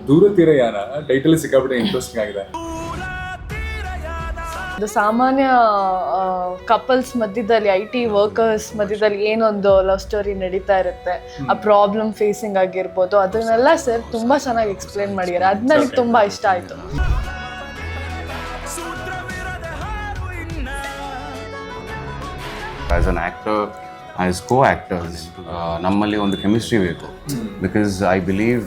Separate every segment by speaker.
Speaker 1: ದೂರ ತೀರಯಾನ ಟೈಟಲ್ ಸಿಕ್ಕಾಬಿಟ್ಟೆ ಇಂಟ್ರೆಸ್ಟಿಂಗ್ ಆಗಿದೆ.
Speaker 2: ಸಾಮಾನ್ಯ ಕಪಲ್ಸ್ ಮಧ್ಯದಲ್ಲಿ IT ವರ್ಕರ್ಸ್ ಮಧ್ಯದಲ್ಲಿ ಏನೊಂದು ಲವ್ ಸ್ಟೋರಿ ನಡೀತಾ ಇರುತ್ತೆ, ಆ ಪ್ರಾಬ್ಲಮ್ ಫೇಸಿಂಗ್ ಆಗಿರ್ಬೋದು, ಅದನ್ನೆಲ್ಲ ಸರ್ ತುಂಬಾ ಚೆನ್ನಾಗಿ ಎಕ್ಸ್ಪ್ಲೇನ್ ಮಾಡಿದ್ದಾರೆ. ಅದು ನನಗೆ ತುಂಬಾ ಇಷ್ಟ ಆಯ್ತು.
Speaker 3: As an actor, as co-actors, ನಮ್ಮಲ್ಲಿ ಒಂದು ಕೆಮಿಸ್ಟ್ರಿ ಬೇಕು. ಬಿಕಾಸ್ ಐ ಬಿಲೀವ್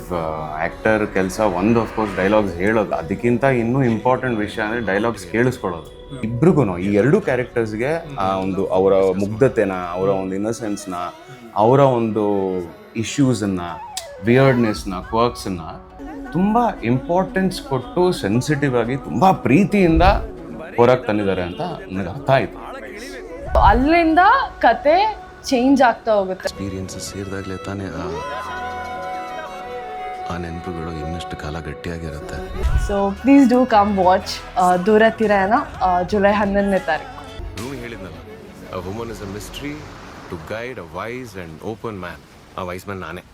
Speaker 3: ಆ್ಯಕ್ಟರ್ ಕೆಲಸ ಒಂದು ಅಫ್ಕೋರ್ಸ್ ಡೈಲಾಗ್ಸ್ ಹೇಳೋದು, ಅದಕ್ಕಿಂತ ಇನ್ನೂ ಇಂಪಾರ್ಟೆಂಟ್ ವಿಷಯ ಅಂದರೆ ಡೈಲಾಗ್ಸ್ ಕೇಳಿಸ್ಕೊಳ್ಳೋದು. ಇಬ್ರಿಗೂ ಈ ಎರಡು ಕ್ಯಾರೆಕ್ಟರ್ಸ್ಗೆ ಒಂದು ಅವರ ಮುಗ್ಧತೆನ, ಅವರ ಒಂದು ಇನ್ನಸೆನ್ಸ್ನ, ಅವರ ಒಂದು ಇಶ್ಯೂಸನ್ನು, ವಿಯರ್ಡ್ನೆಸ್ನ, ಕ್ವರ್ಕ್ಸನ್ನು ತುಂಬ ಇಂಪಾರ್ಟೆನ್ಸ್ ಕೊಟ್ಟು ಸೆನ್ಸಿಟಿವ್ ಆಗಿ ತುಂಬ ಪ್ರೀತಿಯಿಂದ ಹೊರಗೆ ತಂದಿದ್ದಾರೆ ಅಂತ ನನಗೆ ಅರ್ಥ ಆಯಿತು.
Speaker 2: ಅಲ್ಲಿಂದ ಕತೆ ಚೇಂಜ್ ಆಗ್ತಾ ಹೋಗುತ್ತೆ.
Speaker 4: ಎಕ್ಸ್ಪೀರಿಯನ್ಸಸ್ ಸೇರಿದಾಗಲೇ ತಾನೇ ಆ ನೆನಪುಗಳು ಇನ್ನಷ್ಟು ಕಾಲ ಗಟ್ಟಿಯಾಗಿರುತ್ತೆ.
Speaker 2: So please do come watch Doora Theerayana July 11ನೇ ತಾರೀಕು.
Speaker 4: ರೂಮಿ ಹೇಳಿದ್ನಲ್ಲ, a woman is a mystery to guide a wise and open man. ಆ ವೈಸ್ ಮ್ಯಾನ್ ನಾನೇ.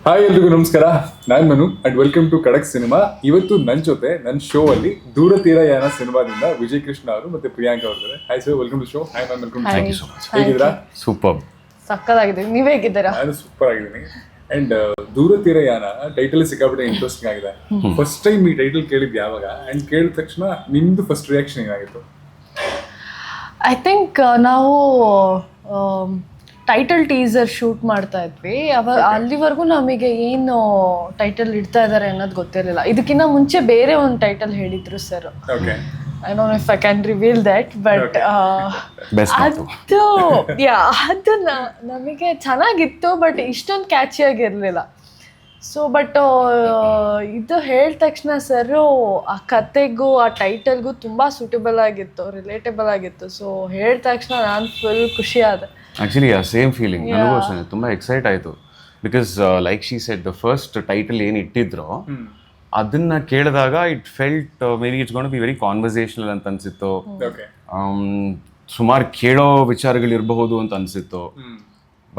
Speaker 1: ಹಾಯ್ ಎಲ್ರಿಗೂ ನಮಸ್ಕಾರ, ನಾನು Manu and welcome to Khadak cinema. ಇವತ್ತು ನನ್ನ ಜೊತೆ ನನ್ನ ಶೋ ಅಲ್ಲಿ ದೂರ ತೀರಯಾನ ಸಿನಿಮಾದಿಂದ ವಿಜಯ್ ಕೃಷ್ಣ ಅವರು ಮತ್ತೆ ಪ್ರಿಯಾಂಕಾ ಅವರು. Hi sir, welcome to show. Hi ma'am, welcome. Thank you so much. ಹೇಗಿದ್ದೀರಾ?
Speaker 3: ಸೂಪರ್,
Speaker 2: ಸಕ್ಕತ್ತಾಗಿದೆ. ನೀವ್ ಹೇಗಿದ್ದೀರಾ?
Speaker 1: ನಾನು ಸೂಪರ್ ಆಗಿದ್ದೀನಿ. ಅಂಡ್ ದೂರ ತೀರಯಾನ ಟೈಟಲ್ ಸಿಕ್ಕಾಬಿಟ್ಟೆ ಇಂಟ್ರೆಸ್ಟಿಂಗ್ ಆಗಿದೆ. ಫಸ್ಟ್ ಟೈಮ್ ಈ ಟೈಟಲ್ ಕೇಳಿದ್ ಯಾವಾಗ ಅಂಡ್ ಕೇಳಿದ ತಕ್ಷಣ ನಿಮ್ದು ಫಸ್ಟ್ ರಿಯಾಕ್ಷನ್ ಏನಾಗಿತ್ತು?
Speaker 2: ಐ ಥಿಂಕ್ ನಾವು ಟೈಟಲ್ ಟೀಸರ್ ಶೂಟ್ ಮಾಡ್ತಾ ಇದ್ವಿ. ಅಲ್ಲಿವರೆಗೂ ನಮಗೆ ಏನು ಟೈಟಲ್ ಇಡ್ತಾ ಇದ್ದಾರೆ ಅನ್ನೋದು ಗೊತ್ತಿರಲಿಲ್ಲ. ಇದಕ್ಕಿಂತ ಮುಂಚೆ ಬೇರೆ ಒಂದು ಟೈಟಲ್ ಹೇಳಿದ್ರು sir.
Speaker 1: Okay,
Speaker 2: I don't know if I can reveal that, but ಅದು ನಮಗೆ ಚೆನ್ನಾಗಿತ್ತು, ಬಟ್ ಇಷ್ಟೊಂದು ಕ್ಯಾಚಿ ಆಗಿರಲಿಲ್ಲ. ಸೊ ಬಟ್ ಇದು ಹೇಳಿದ ತಕ್ಷಣ ಸರು ಆ ಕತೆಗೂ ಆ ಟೈಟಲ್ಗೂ ತುಂಬ ಸೂಟೇಬಲ್ ಆಗಿತ್ತು, ರಿಲೇಟೇಬಲ್ ಆಗಿತ್ತು. ಸೊ ಹೇಳಿದ ತಕ್ಷಣ ನಾನು ಫುಲ್ ಖುಷಿ ಆದೆ.
Speaker 3: ಆ್ಯಕ್ಚುಲಿ ಸೇಮ್ ಫೀಲಿಂಗ್ ನನಗೂ ಅಷ್ಟೇ, ತುಂಬ ಎಕ್ಸೈಟ್ ಆಯಿತು. Because like she said, the first title ಏನು ಇಟ್ಟಿದ್ರು ಅದನ್ನ ಕೇಳಿದಾಗ it felt maybe it's gonna be very conversational ಅಂತ ಅನ್ಸಿತ್ತು. ಸುಮಾರು ಕೇಳೋ ವಿಚಾರಗಳಿರಬಹುದು ಅಂತ ಅನಿಸಿತ್ತು.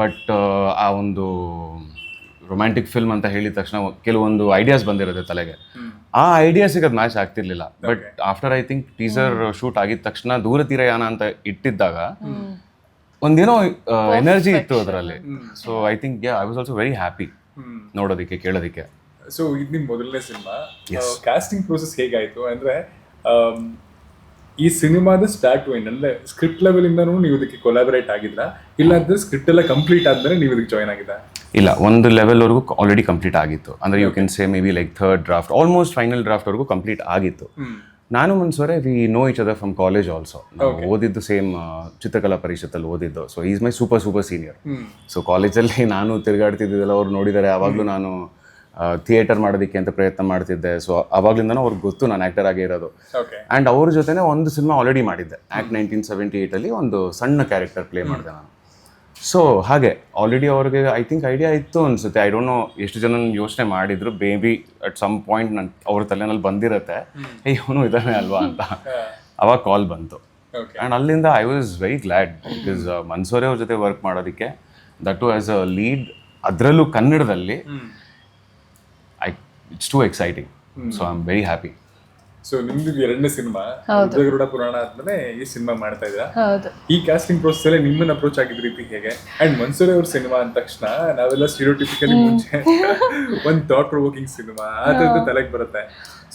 Speaker 3: ಬಟ್ ಆ ಒಂದು ರೊಮ್ಯಾಂಟಿಕ್ ಫಿಲ್ಮ್ ಅಂತ ಹೇಳಿದ ತಕ್ಷಣ ಕೆಲವೊಂದು ಐಡಿಯಾಸ್ ಬಂದಿರುತ್ತೆ ತಲೆಗೆ. ಆ ಐಡಿಯಾಸಿಗೆ ಅದು ಮ್ಯಾಚ್ ಆಗ್ತಿರ್ಲಿಲ್ಲ. But after I think teaser shoot ಆಗಿದ ತಕ್ಷಣ ದೂರ ತೀರಯಾನ ಅಂತ ಇಟ್ಟಿದ್ದಾಗ ಒಂದೇನೋ ಎನರ್ಜಿ ಇತ್ತು ಅದರಲ್ಲಿ. So I think I was also very happy ನೋಡೋದಕ್ಕೆ, ಕೇಳೋದಕ್ಕೆ.
Speaker 1: ಸೊ ಇದು ನಿಮ್ಮ ಮೊದಲನೇ ಸಿನಿಮಾ. ಕಾಸ್ಟಿಂಗ್ ಪ್ರೋಸೆಸ್ ಹೇಗಾಯಿತು ಅಂದರೆ ಈ ಸಿನಿಮಾದ ಸ್ಟಾರ್ಟ್ ಟು ಎಂಡ್ ಅಂದರೆ ಸ್ಕ್ರಿಪ್ಟ್ ಲೆವೆಲಿಂದನೂ ನೀವು ಇದಕ್ಕೆ ಕೊಲಾಬರೇಟ್ ಆಗಿದ್ರಾ, ಇಲ್ಲ ಅಂದರೆ ಸ್ಕ್ರಿಪ್ಟ್ ಎಲ್ಲ ಕಂಪ್ಲೀಟ್ ಆದ್ಮೇಲೆ ನೀವು ಇದಕ್ಕೆ ಜಾಯ್ನ್ ಆಗಿದ್ದ?
Speaker 3: ಇಲ್ಲ, ಒಂದು ಲೆವೆಲ್ವರೆಗೂ ಆಲ್ರೆಡಿ ಕಂಪ್ಲೀಟ್ ಆಗಿತ್ತು. ಅಂದರೆ you can say may be like third draft, almost final ಡ್ರಾಫ್ಟ್ವರೆಗೂ ಕಂಪ್ಲೀಟ್ ಆಗಿತ್ತು. ನಾನು Mansore we know each other from college also. ನಾವು ಓದಿದ್ದು ಸೇಮ್ ಚಿತ್ರಕಲಾ ಪರಿಷತ್ತಲ್ಲಿ ಓದಿದ್ದು. So is my super senior. So ಕಾಲೇಜಲ್ಲಿ ನಾನು ತಿರುಗಾಡ್ತಿದ್ದೆಲ್ಲ ಅವ್ರು ನೋಡಿದ್ದಾರೆ. ಆವಾಗಲೂ ನಾನು ಥಿಯೇಟರ್ ಮಾಡೋದಕ್ಕೆ ಅಂತ ಪ್ರಯತ್ನ ಮಾಡ್ತಿದ್ದೆ. ಸೊ ಅವಾಗ್ಲಿಂದನೂ ಅವ್ರಿಗೆ ಗೊತ್ತು ನಾನು ಆ್ಯಕ್ಟರ್ ಆಗೇ ಇರೋದು. ಆ್ಯಂಡ್ ಅವ್ರ ಜೊತೆನೇ ಒಂದು ಸಿನಿಮಾ ಆಲ್ರೆಡಿ ಮಾಡಿದ್ದೆ. ಆ್ಯಕ್ಟ್ 1978 ಒಂದು ಸಣ್ಣ ಕ್ಯಾರೆಕ್ಟರ್ ಪ್ಲೇ ಮಾಡಿದೆ ನಾನು. ಸೊ ಹಾಗೆ ಆಲ್ರೆಡಿ ಅವ್ರಿಗೆ ಐ ಥಿಂಕ್ ಐಡಿಯಾ ಇತ್ತು ಅನಿಸುತ್ತೆ. ಐ ಡೋಂಟ್ ನೋ ಎಷ್ಟು ಜನ ಯೋಚನೆ ಮಾಡಿದ್ರು. Maybe at some point ನನ್ನ ಅವ್ರ ತಲೆನಲ್ಲಿ ಬಂದಿರುತ್ತೆ, ಇವನು ಇದ್ದಾನೆ ಅಲ್ವಾ ಅಂತ. ಅವಾಗ ಕಾಲ್ ಬಂತು. ಆ್ಯಂಡ್ ಅಲ್ಲಿಂದ I was very glad. Because Mansore ಅವ್ರ ಜೊತೆ ವರ್ಕ್ ಮಾಡೋದಕ್ಕೆ, that too as a lead, ಅದರಲ್ಲೂ ಕನ್ನಡದಲ್ಲಿ, it's too exciting. So I am very happy.
Speaker 1: So ನಿಮ್ದು ಎರಡನೇ ಸಿನಿಮಾ ರುದ್ರಗರುಡ ಪುರಾಣ ಆದ್ಮೇಲೆ ಈ ಸಿನಿಮಾ ಮಾಡ್ತಾ ಇದ್ದೀರಾ. ಈ ಕಾಸ್ಟಿಂಗ್ ಪ್ರೋಸೆಸ್ ಅಲ್ಲಿ ನಿಮ್ಮನ್ನ ಅಪ್ರೋಚ್ ಆಗಿದ ರೀತಿ ಹೇಗೆ? ಅಂಡ್ ಮನ್ಸೂರೆ ಅವ್ರ ಸಿನಿಮಾ ಅಂದ ತಕ್ಷಣ ನಾವೆಲ್ಲ ಸ್ಟೀರಿಯೋಟಿಪಿಕಲಿ ಮುಂಚೆ ಒಂದು ಥಾಟ್ ಪ್ರೊವೋಕಿಂಗ್ ಸಿನಿಮಾ ಅದಂತ ತಲೆಗೆ ಬರುತ್ತೆ.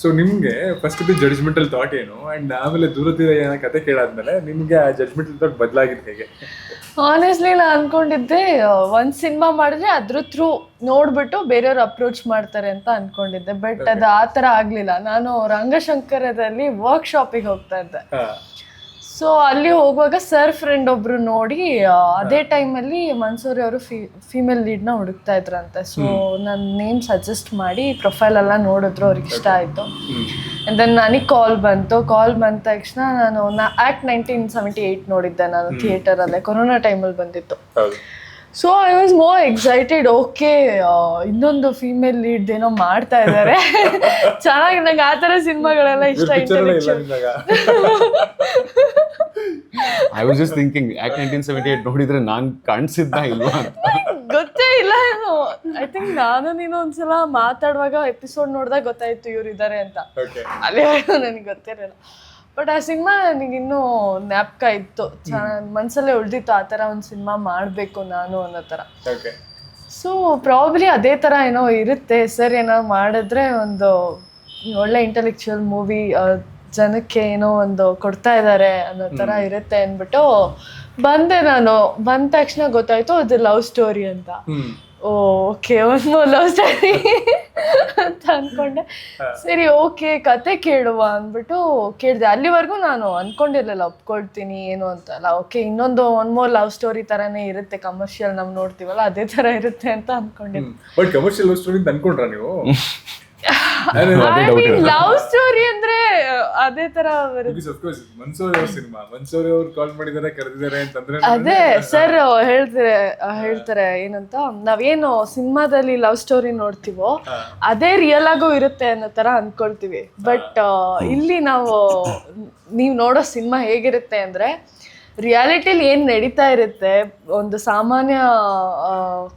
Speaker 1: ಸೊ ನಿಮ್ಗೆ ಫಸ್ಟ್ ಇದು ಜಡ್ಜ್ಮೆಂಟಲ್ ಥಾಟ್ ಏನು, ಅಂಡ್ ಆಮೇಲೆ ದೂರ ತೀರಯಾನ ಕತೆ ಕೇಳಾದ್ಮೇಲೆ ನಿಮ್ಗೆ ಆ ಜಡ್ಜ್ಮೆಂಟಲ್ ಥಾಟ್ ಬದಲಾಗಿದ್ದು ಹೇಗೆ?
Speaker 2: ಆನೆಸ್ಟ್ಲಿ ನಾನು ಅನ್ಕೊಂಡಿದ್ದೆ ಒಂದು ಸಿನಿಮಾ ಮಾಡಿದ್ರೆ ಅದ್ರ ಥ್ರೂ ನೋಡ್ಬಿಟ್ಟು ಬೇರೆಯವ್ರು ಅಪ್ರೋಚ್ ಮಾಡ್ತಾರೆ ಅಂತ ಅನ್ಕೊಂಡಿದ್ದೆ. ಬಟ್ ಅದು ಆ ಥರ ಆಗಲಿಲ್ಲ. ನಾನು ರಂಗಶಂಕರದಲ್ಲಿ ವರ್ಕ್ಶಾಪಿಗೆ ಹೋಗ್ತಾ ಇದ್ದೆ. ಸೊ ಅಲ್ಲಿ ಹೋಗುವಾಗ ಸರ್ ಫ್ರೆಂಡ್ ಒಬ್ರು ನೋಡಿ ಅದೇ ಟೈಮಲ್ಲಿ ಮನ್ಸೂರಿ ಅವರು ಫೀಮೇಲ್ ಲೀಡ್ನ ಹುಡುಕ್ತಾ ಇದ್ರಂತೆ. ಸೊ ನನ್ನ ನೇಮ್ ಸಜೆಸ್ಟ್ ಮಾಡಿ ಪ್ರೊಫೈಲ್ ಎಲ್ಲ ನೋಡಿದ್ರು, ಅವ್ರಿಗೆ ಇಷ್ಟ ಆಯಿತು. ಆ್ಯಂಡ್ ದೆನ್ ನನಗೆ ಕಾಲ್ ಬಂದ ತಕ್ಷಣ ನಾನು ಆ್ಯಕ್ಟ್ 1978 ನೋಡಿದ್ದೆ ನಾನು ಥಿಯೇಟರಲ್ಲೇ. ಕೊರೋನಾ ಟೈಮಲ್ಲಿ ಬಂದಿತ್ತು. So I was more excited. Okay, ಇನ್ನೊಂದು ಫೀಮೇಲ್ ಲೀಡ್ ಏನೋ ಮಾಡ್ತಾ ಇದ್ದಾರೆ, ಚೆನ್ನಾಗಿ. ನಂಗೆ ಆ ಥರ ಸಿನಿಮಾಗಳೆಲ್ಲ ಇಷ್ಟ.
Speaker 3: I was just thinking, act 1978 ನೋಡಿದ್ರೆ ನಾನು ಕಾಣಿಸಿದ್ದ ಇಲ್ವಾ ಅಂತ
Speaker 2: ಗೊತ್ತೇ ಇಲ್ಲ ಏನು ಐ ಥಿಂಕ್ ನಾನು ನೀನು ಒಂದ್ಸಲ ಮಾತಾಡುವಾಗ ಎಪಿಸೋಡ್ ನೋಡಿದಾಗ ಗೊತ್ತಾಯ್ತು ಇವ್ರು ಇದ್ದಾರೆ ಅಂತ.
Speaker 1: ಓಕೆ
Speaker 2: ಅಲ್ಲಿ ನನಗೆ ಗೊತ್ತಿರಲಿಲ್ಲ. ಬಟ್ ಆ ಸಿನಿಮಾ ನನಗಿನ್ನೂ ಜ್ಞಾಪಕ ಇತ್ತು, ಮನಸ್ಸಲ್ಲೇ ಉಳಿದಿತ್ತು ಆ ಥರ ಒಂದು ಸಿನಿಮಾ ಮಾಡಬೇಕು ನಾನು ಅನ್ನೋ ಥರ.
Speaker 1: ಓಕೆ
Speaker 2: ಸೊ ಪ್ರಾಬ್ಲಿ ಅದೇ ಥರ ಏನೋ ಇರುತ್ತೆ ಸರ್, ಏನೋ ಮಾಡಿದ್ರೆ ಒಂದು ಒಳ್ಳೆ ಇಂಟೆಲೆಕ್ಚುಯಲ್ ಮೂವಿ ಜನಕ್ಕೆ ಏನೋ ಒಂದು ಕೊಡ್ತಾ ಇದ್ದಾರೆ ಅನ್ನೋ ಥರ ಇರುತ್ತೆ ಅಂದ್ಬಿಟ್ಟು ಬಂದೆ. ನಾನು ಬಂದ ತಕ್ಷಣ ಗೊತ್ತಾಯ್ತು ಅದು ಲವ್ ಸ್ಟೋರಿ ಅಂತ. ಓಕೆ ಒಂದು ಲವ್ ಸ್ಟೋರಿ ಅಂತ ಅಂದ್ಕೊಂಡೆ. ಸರಿ ಓಕೆ ಕತೆ ಕೇಳುವ ಅಂದ್ಬಿಟ್ಟು ಕೇಳಿದೆ. ಅಲ್ಲಿವರೆಗೂ ನಾನು ಅಂದ್ಕೊಂಡಿರಲಿಲ್ಲ ಒಪ್ಕೊಳ್ತೀನಿ ಏನು ಅಂತಲ್ಲ. ಓಕೆ ಇನ್ನೊಂದು ಒನ್ ಮೋರ್ ಲವ್ ಸ್ಟೋರಿ ಥರನೇ ಇರುತ್ತೆ, ಕಮರ್ಷಿಯಲ್ ನಾವು ನೋಡ್ತೀವಲ್ಲ ಅದೇ ಥರ ಇರುತ್ತೆ ಅಂತ ಅಂದ್ಕೊಂಡಿದ್ದೆ.
Speaker 1: ಬಟ್ ಕಮರ್ಷಿಯಲ್ ಲವ್ ಸ್ಟೋರಿ ಅಂತ ಅನ್ಕೊಂಡ್ರ ನೀವು?
Speaker 2: ಲವ್ ಸ್ಟೋರಿ ಅಂದ್ರೆ ಅದೇ ತರ
Speaker 1: ಮನ್ಸೂರಿ ಅವ್ರ ಸಿನಿಮಾ, ಮನ್ಸೂರಿ ಅವ್ರು ಕಾಲ್ ಮಾಡಿದಾರೆ ಕರೆದಿದ್ದಾರೆ ಅಂತಂದ್ರೆ
Speaker 2: ಅದೇ ಸರ್ ಹೇಳ್ತಾರೆ ಏನಂತ, ನಾವೇನು ಸಿನಿಮಾದಲ್ಲಿ ಲವ್ ಸ್ಟೋರಿ ನೋಡ್ತೀವೋ ಅದೇ ರಿಯಲ್ ಆಗು ಇರುತ್ತೆ ಅನ್ನೋ ತರ ಅನ್ಕೊಳ್ತೀವಿ. ಬಟ್ ಇಲ್ಲಿ ನೀವು ನೋಡೋ ಸಿನಿಮಾ ಹೇಗಿರುತ್ತೆ ಅಂದ್ರೆ ರಿಯಾಲಿಟಿಲಿ ಏನು ನಡೀತಾ ಇರುತ್ತೆ, ಒಂದು ಸಾಮಾನ್ಯ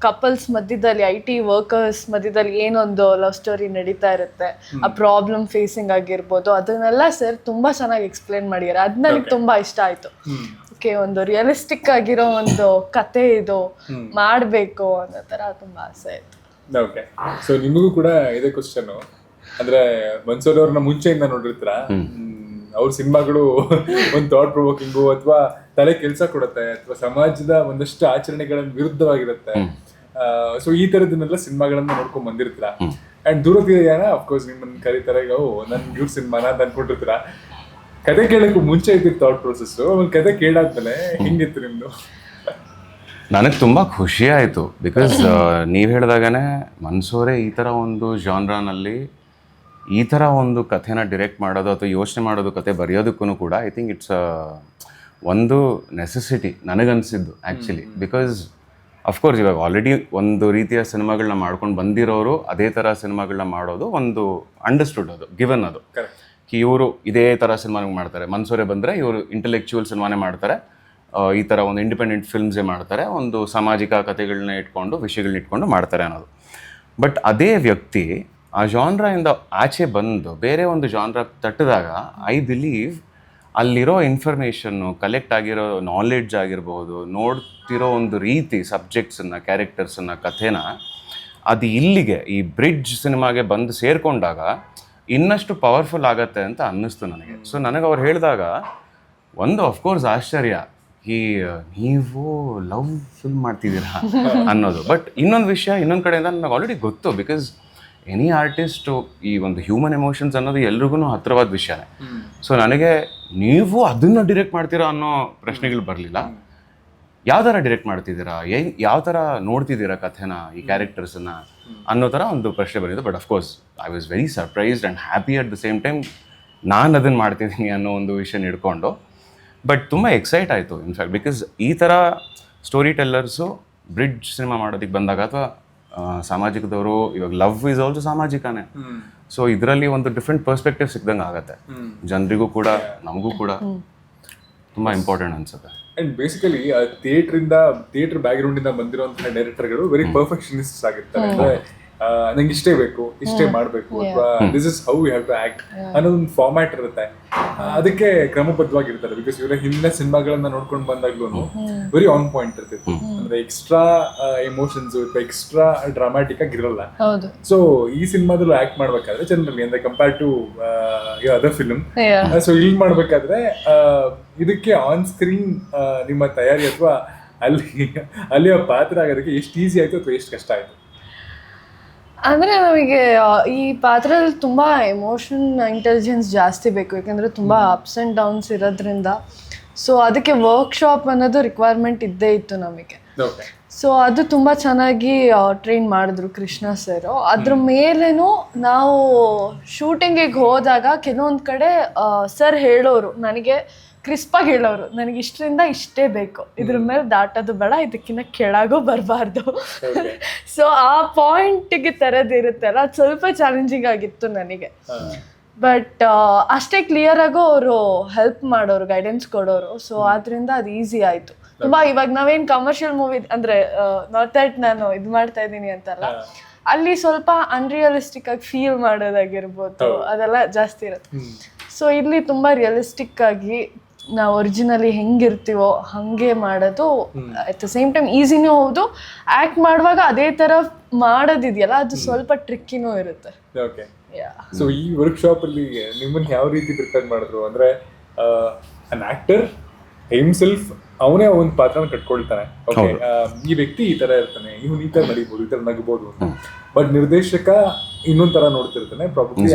Speaker 2: ಕಪಲ್ಸ್ ಮಧ್ಯದಲ್ಲಿ, IT ವರ್ಕರ್ಸ್ ಮಧ್ಯದಲ್ಲಿ ಏನೊಂದು ಲವ್ ಸ್ಟೋರಿ ನಡೀತಾ ಇರುತ್ತೆ, ಆ ಪ್ರಾಬ್ಲಮ್ ಫೇಸಿಂಗ್ ಆಗಿರ್ಬೋದು, ಅದನ್ನೆಲ್ಲ ಸರ್ ತುಂಬ ಚೆನ್ನಾಗಿ ಎಕ್ಸ್ಪ್ಲೇನ್ ಮಾಡಿದ್ದಾರೆ. ಅದು ನನಗೆ ತುಂಬ ಇಷ್ಟ ಆಯಿತು. ಓಕೆ ಒಂದು ರಿಯಲಿಸ್ಟಿಕ್ ಆಗಿರೋ ಒಂದು ಕತೆ ಇದು ಮಾಡಬೇಕು ಅನ್ನೋ ಥರ ತುಂಬ ಆಸೆ ಆಯಿತು.
Speaker 1: ಓಕೆ ಸೊ ನಿಮಗೂ ಕೂಡ ಇದೇ ಕ್ವಶನ್, ಅಂದ್ರೆ ಮನ್ಸೂರಿ ಅವ್ರನ್ನ ಮುಂಚೆಯಿಂದ ನೋಡಿರ್ತೀರ, ಅವ್ರ ಸಿನಿಮಾಗಳು ಒಂದು ಥಾಟ್ ಪ್ರೊವೋಕಿಂಗು ಅಥವಾ ತಲೆ ಕೆಲಸ ಕೊಡುತ್ತೆ ಅಥವಾ ಸಮಾಜದ ಒಂದಷ್ಟು ಆಚರಣೆಗಳ ವಿರುದ್ಧವಾಗಿರುತ್ತೆ. ಸೊ ಈ ತರದನ್ನೆಲ್ಲ ಸಿನಿಮಾಗಳನ್ನ ನೋಡ್ಕೊಂಡ್ ಬಂದಿರ್ತೀರ. ಅಂಡ್ ದೂರತಿಯಾನ ಅಫ್ಕೋರ್ಸ್ ನಿಮ್ಮನ್ನ ಕರೀತಾರೆ, ನನ್ ಇವ್ರ ಸಿನಿಮಾನ ಅಂತ ಅನ್ಕೊಂಡಿರ್ತೀರ. ಕತೆ ಕೇಳಕ್ಕೂ ಮುಂಚೆ ಇದ್ದಿದ್ದು ಥಾಟ್ ಪ್ರೊಸೆಸ್, ಒಂದು ಕತೆ ಕೇಳಾದ್ಮೇಲೆ ಹಿಂಗಿತ್ತು ನಿಮ್ದು?
Speaker 3: ನನಗೆ ತುಂಬ ಖುಷಿ ಆಯಿತು. ಬಿಕಾಸ್ ನೀವು ಹೇಳಿದಾಗನೇ ಮನ್ಸೂರೆ ಈ ಥರ ಒಂದು ಜಾನ್ರಾನಲ್ಲಿ ಈ ಥರ ಒಂದು ಕಥೆನ ಡಿರೆಕ್ಟ್ ಮಾಡೋದು ಅಥವಾ ಯೋಚನೆ ಮಾಡೋದು, ಕತೆ ಬರೆಯೋದಕ್ಕೂ ಕೂಡ ಐ ಥಿಂಕ್ ಇಟ್ಸ್ ಒಂದು ನೆಸೆಸಿಟಿ ನನಗನ್ಸಿದ್ದು ಆ್ಯಕ್ಚುಲಿ. ಬಿಕಾಸ್ ಅಫ್ಕೋರ್ಸ್ ಇವಾಗ ಆಲ್ರೆಡಿ ಒಂದು ರೀತಿಯ ಸಿನಿಮಾಗಳನ್ನ ಮಾಡ್ಕೊಂಡು ಬಂದಿರೋರು ಅದೇ ಥರ ಸಿನಿಮಾಗಳನ್ನ ಮಾಡೋದು ಒಂದು ಅಂಡರ್ಸ್ಟುಡ್, ಅದು ಗಿವನ್, ಅದು ಇವರು ಇದೇ ಥರ ಸಿನಿಮಾನ ಮಾಡ್ತಾರೆ. ಮನ್ಸೂರೆ ಬಂದರೆ ಇವರು ಇಂಟೆಲೆಕ್ಚುವಲ್ ಸಿನಿಮಾನೇ ಮಾಡ್ತಾರೆ, ಈ ಥರ ಒಂದು ಇಂಡಿಪೆಂಡೆಂಟ್ ಫಿಲ್ಮ್ಸೇ ಮಾಡ್ತಾರೆ, ಒಂದು ಸಾಮಾಜಿಕ ಕಥೆಗಳನ್ನ ಇಟ್ಕೊಂಡು ವಿಷಯಗಳನ್ನ ಇಟ್ಕೊಂಡು ಮಾಡ್ತಾರೆ ಅನ್ನೋದು. ಬಟ್ ಅದೇ ವ್ಯಕ್ತಿ ಆ ಜಾನ್ರಾಯಿಂದ ಆಚೆ ಬಂದು ಬೇರೆ ಒಂದು ಜಾನ್ರ ತಟ್ಟಿದಾಗ ಐ ಬಿಲೀವ್ ಅಲ್ಲಿರೋ ಇನ್ಫಾರ್ಮೇಷನ್ನು, ಕಲೆಕ್ಟ್ ಆಗಿರೋ ನಾಲೆಡ್ಜ್ ಆಗಿರ್ಬೋದು, ನೋಡ್ತಿರೋ ಒಂದು ರೀತಿ ಸಬ್ಜೆಕ್ಟ್ಸನ್ನು, ಕ್ಯಾರೆಕ್ಟರ್ಸನ್ನು, ಕಥೆನ, ಅದು ಇಲ್ಲಿಗೆ ಈ ಬ್ರಿಡ್ಜ್ ಸಿನಿಮಾಗೆ ಬಂದು ಸೇರಿಕೊಂಡಾಗ ಇನ್ನಷ್ಟು ಪವರ್ಫುಲ್ ಆಗತ್ತೆ ಅಂತ ಅನ್ನಿಸ್ತು ನನಗೆ. ಸೊ ನನಗೆ ಅವ್ರು ಹೇಳಿದಾಗ ಒಂದು ಅಫ್ಕೋರ್ಸ್ ಆಶ್ಚರ್ಯ, ನೀವು ಲವ್ ಫಿಲ್ಮ್ ಮಾಡ್ತಿದ್ದೀರಾ ಅನ್ನೋದು. ಬಟ್ ಇನ್ನೊಂದು ವಿಷಯ, ಇನ್ನೊಂದು ಕಡೆಯಿಂದ ನನಗೆ ಆಲ್ರೆಡಿ ಗೊತ್ತು. ಬಿಕಾಸ್ ಎನಿ ಆರ್ಟಿಸ್ಟು ಈ ಒಂದು ಹ್ಯೂಮನ್ ಎಮೋಷನ್ಸ್ ಅನ್ನೋದು ಎಲ್ರಿಗೂ ಹತ್ತಿರವಾದ ವಿಷಯನೇ. ಸೊ ನನಗೆ ನೀವು ಅದನ್ನು ಡಿರೆಕ್ಟ್ ಮಾಡ್ತೀರಾ ಅನ್ನೋ ಪ್ರಶ್ನೆಗಳು ಬರಲಿಲ್ಲ. ಯಾವ ಥರ ಡಿರೆಕ್ಟ್ ಮಾಡ್ತಿದ್ದೀರಾ, ಯಾವ ಥರ ನೋಡ್ತಿದ್ದೀರಾ ಕಥೆನ, ಈ ಕ್ಯಾರೆಕ್ಟರ್ಸನ್ನು ಅನ್ನೋ ಥರ ಒಂದು ಪ್ರಶ್ನೆ ಬಂದಿದ್ದು. But of course I was very surprised and happy at the same time, ನಾನು ಅದನ್ನು ಮಾಡ್ತಿದ್ದೀನಿ ಅನ್ನೋ ಒಂದು ವಿಷಯ ಹಿಡ್ಕೊಂಡು. ಬಟ್ ತುಂಬ ಎಕ್ಸೈಟ್ ಆಯಿತು ಇನ್ಫ್ಯಾಕ್ಟ್. ಬಿಕಾಸ್ ಈ ಥರ ಸ್ಟೋರಿ ಟೆಲ್ಲರ್ಸು ಬ್ರಿಡ್ಜ್ ಸಿನಿಮಾ ಮಾಡೋದಕ್ಕೆ ಬಂದಾಗ, ಅಥವಾ ಸಾಮಾಜಿಕದವರು, ಇವಾಗ ಲವ್ ಈಸ್ ಆಲ್ಸೋ ಸಾಮಾಜಿಕನೇ. ಸೊ ಇದರಲ್ಲಿ ಒಂದು ಡಿಫ್ರೆಂಟ್ ಪರ್ಸ್ಪೆಕ್ಟಿವ್ ಸಿಕ್ದಂಗೆ ಆಗುತ್ತೆ ಜನರಿಗೂ ಕೂಡ, ನಮಗೂ ಕೂಡ ತುಂಬ ಇಂಪಾರ್ಟೆಂಟ್ ಅನ್ಸುತ್ತೆ.
Speaker 1: And basically theatre back ground ಇಂದ ಬಂದಿರುವಂತಹ ಡೈರೆಕ್ಟರ್ಗಳು ವೆರಿ ಪರ್ಫೆಕ್ಷನಿಸ್ಟ್ ಆಗಿರ್ತಾರೆ. ಅಂದ್ರೆ ನಂಗೆ ಇಷ್ಟೇ ಬೇಕು, ಇಷ್ಟೇ ಮಾಡಬೇಕು, ಅಥವಾ this is how you have to act ಅನ್ನೋದೊಂದು ಫಾರ್ಮ್ಯಾಟ್ ಇರುತ್ತೆ. ಅದಕ್ಕೆ ಕ್ರಮಬದ್ಧವಾಗಿರ್ತಾರೆ. ಬಿಕಾಸ್ ಇವರ ಹಿಂದಿನ ಸಿನಿಮಾಗಳನ್ನ ನೋಡ್ಕೊಂಡು ಬಂದಾಗ್ಲೂ ವೆರಿ ಆನ್ ಪಾಯಿಂಟ್ ಇರ್ತಿತ್ತು. ಅಂದ್ರೆ ಎಕ್ಸ್ಟ್ರಾ ಎಮೋಷನ್ಸ್, ಎಕ್ಸ್ಟ್ರಾ ಡ್ರಾಮ್ಯಾಟಿಕ್ ಆಗಿರಲ್ಲ. ಸೊ ಈ ಸಿನಿಮಾದಲ್ಲೂ ಆಕ್ಟ್ ಮಾಡ್ಬೇಕಾದ್ರೆ ಜನರಲಿ ಅಂದ್ರೆ compare to other film, so ಇಲ್ಲಿ ಮಾಡ್ಬೇಕಾದ್ರೆ ಇದಕ್ಕೆ ಆನ್ ಸ್ಕ್ರೀನ್ ನಿಮ್ಮ ತಯಾರಿ ಅಥವಾ ಅಲ್ಲಿ ಆ ಪಾತ್ರ ಆಗೋದಕ್ಕೆ ಎಷ್ಟು ಈಸಿ ಆಯ್ತು ಅಥವಾ ಎಷ್ಟು ಕಷ್ಟ ಆಯ್ತು?
Speaker 2: ಅಂದರೆ ನಮಗೆ ಈ ಪಾತ್ರದಲ್ಲಿ ತುಂಬ ಎಮೋಷನ್ ಇಂಟೆಲಿಜೆನ್ಸ್ ಜಾಸ್ತಿ ಬೇಕು, ಯಾಕೆಂದರೆ ತುಂಬ ಅಪ್ಸ್ ಆ್ಯಂಡ್ ಡೌನ್ಸ್ ಇರೋದ್ರಿಂದ. ಸೊ ಅದಕ್ಕೆ ವರ್ಕ್ಶಾಪ್ ಅನ್ನೋದು ರಿಕ್ವೈರ್ಮೆಂಟ್ ಇದ್ದೇ ಇತ್ತು ನಮಗೆ. ಸೊ ಅದು ತುಂಬ ಚೆನ್ನಾಗಿ ಟ್ರೈನ್ ಮಾಡಿದ್ರು ಕೃಷ್ಣ ಸರ್. ಅದ್ರ ಮೇಲೇನು ನಾವು ಶೂಟಿಂಗಿಗೆ ಹೋದಾಗ ಕೆಲವೊಂದು ಕಡೆ ಸರ್ ಹೇಳೋರು, ನನಗೆ ಕ್ರಿಸ್ಪಾಗಿ ಹೇಳೋರು, ನನಗೆ ಇಷ್ಟರಿಂದ ಇಷ್ಟೇ ಬೇಕು, ಇದ್ರ ಮೇಲೆ ದಾಟೋದು ಬೇಡ, ಇದಕ್ಕಿಂತ ಕೆಳಗೂ ಬರಬಾರ್ದು. ಸೊ ಆ ಪಾಯಿಂಟಿಗೆ ತರೋದಿರುತ್ತಲ್ಲ, ಅದು ಸ್ವಲ್ಪ ಚಾಲೆಂಜಿಂಗ್ ಆಗಿತ್ತು ನನಗೆ. ಬಟ್ ಅಷ್ಟೇ ಕ್ಲಿಯರ್ ಆಗು ಅವರು ಹೆಲ್ಪ್ ಮಾಡೋರು, ಗೈಡೆನ್ಸ್ ಕೊಡೋರು. ಸೊ ಆದ್ರಿಂದ ಅದು ಈಸಿ ಆಯಿತು. ತುಂಬಾ ಇವಾಗ ನಾವೇನ್ ಕಮರ್ಷಿಯಲ್ ಮೂವಿ ಅಂದ್ರೆ ನಾಟ್ ದಟ್ ನಾನು ಇದು ಮಾಡ್ತಾ ಇದ್ದೀನಿ ಅಂತಲ್ಲ, ಅಲ್ಲಿ ಸ್ವಲ್ಪ ಅನ್ರಿಯಲಿಸ್ಟಿಕ್ ಆಗಿ ಫೀಲ್ ಮಾಡೋದಾಗಿರ್ಬೋದು ಅದೆಲ್ಲ ಜಾಸ್ತಿ ಇರುತ್ತೆ. ಸೊ ಇಲ್ಲಿ ತುಂಬಾ ರಿಯಲಿಸ್ಟಿಕ್ ಆಗಿ ನಾವು ಒರಿಜಿನಲಿ ಹೆಂಗಿರ್ತೀವೋ ಹಂಗೆ ಮಾಡೋದು, ಅಟ್ ದ ಸೇಮ್ ಟೈಮ್ ಈಸಿನೂ ಹೌದು, ಆಕ್ಟ್ ಮಾಡುವಾಗ ಅದೇ ತರ ಮಾಡೋದಿದೆಯಲ್ಲ ಅದು ಸ್ವಲ್ಪ ಟ್ರಿಕ್ಕಿನೂ ಇರುತ್ತೆ.
Speaker 1: ಓಕೆ, ಸೊ ಈ ವರ್ಕ್ಶಾಪ್ ಅಲ್ಲಿ ನಿಮ್ಮನ್ನ ಯಾವ ರೀತಿ ಪ್ರಿಪೇರ್ ಮಾಡಿದ್ರು ಅಂದ್ರೆ ಅನ್ ಆಕ್ಟರ್ ಹಿಮ್ಸೆಲ್ಫ್ ಅವನೇ ಒಂದು ಪಾತ್ರನ ಕಟ್ಕೊಳ್ತಾನೆ. ಓಕೆ, ಈ ವ್ಯಕ್ತಿ ಈ ತರ ಇರ್ತಾನೆ, ಇವನು ಈ ತರ ನಡಿಬಹುದು, ಈ ತರ ನಗಬಹುದು ಅಂತ. ಬಟ್ ನಿರ್ದೇಶಕ ಇನ್ನೊಂದ್ ತರ ನೋಡ್ತಿರ್ತಾನೆ, ಪ್ರಾಬಬ್ಲಿ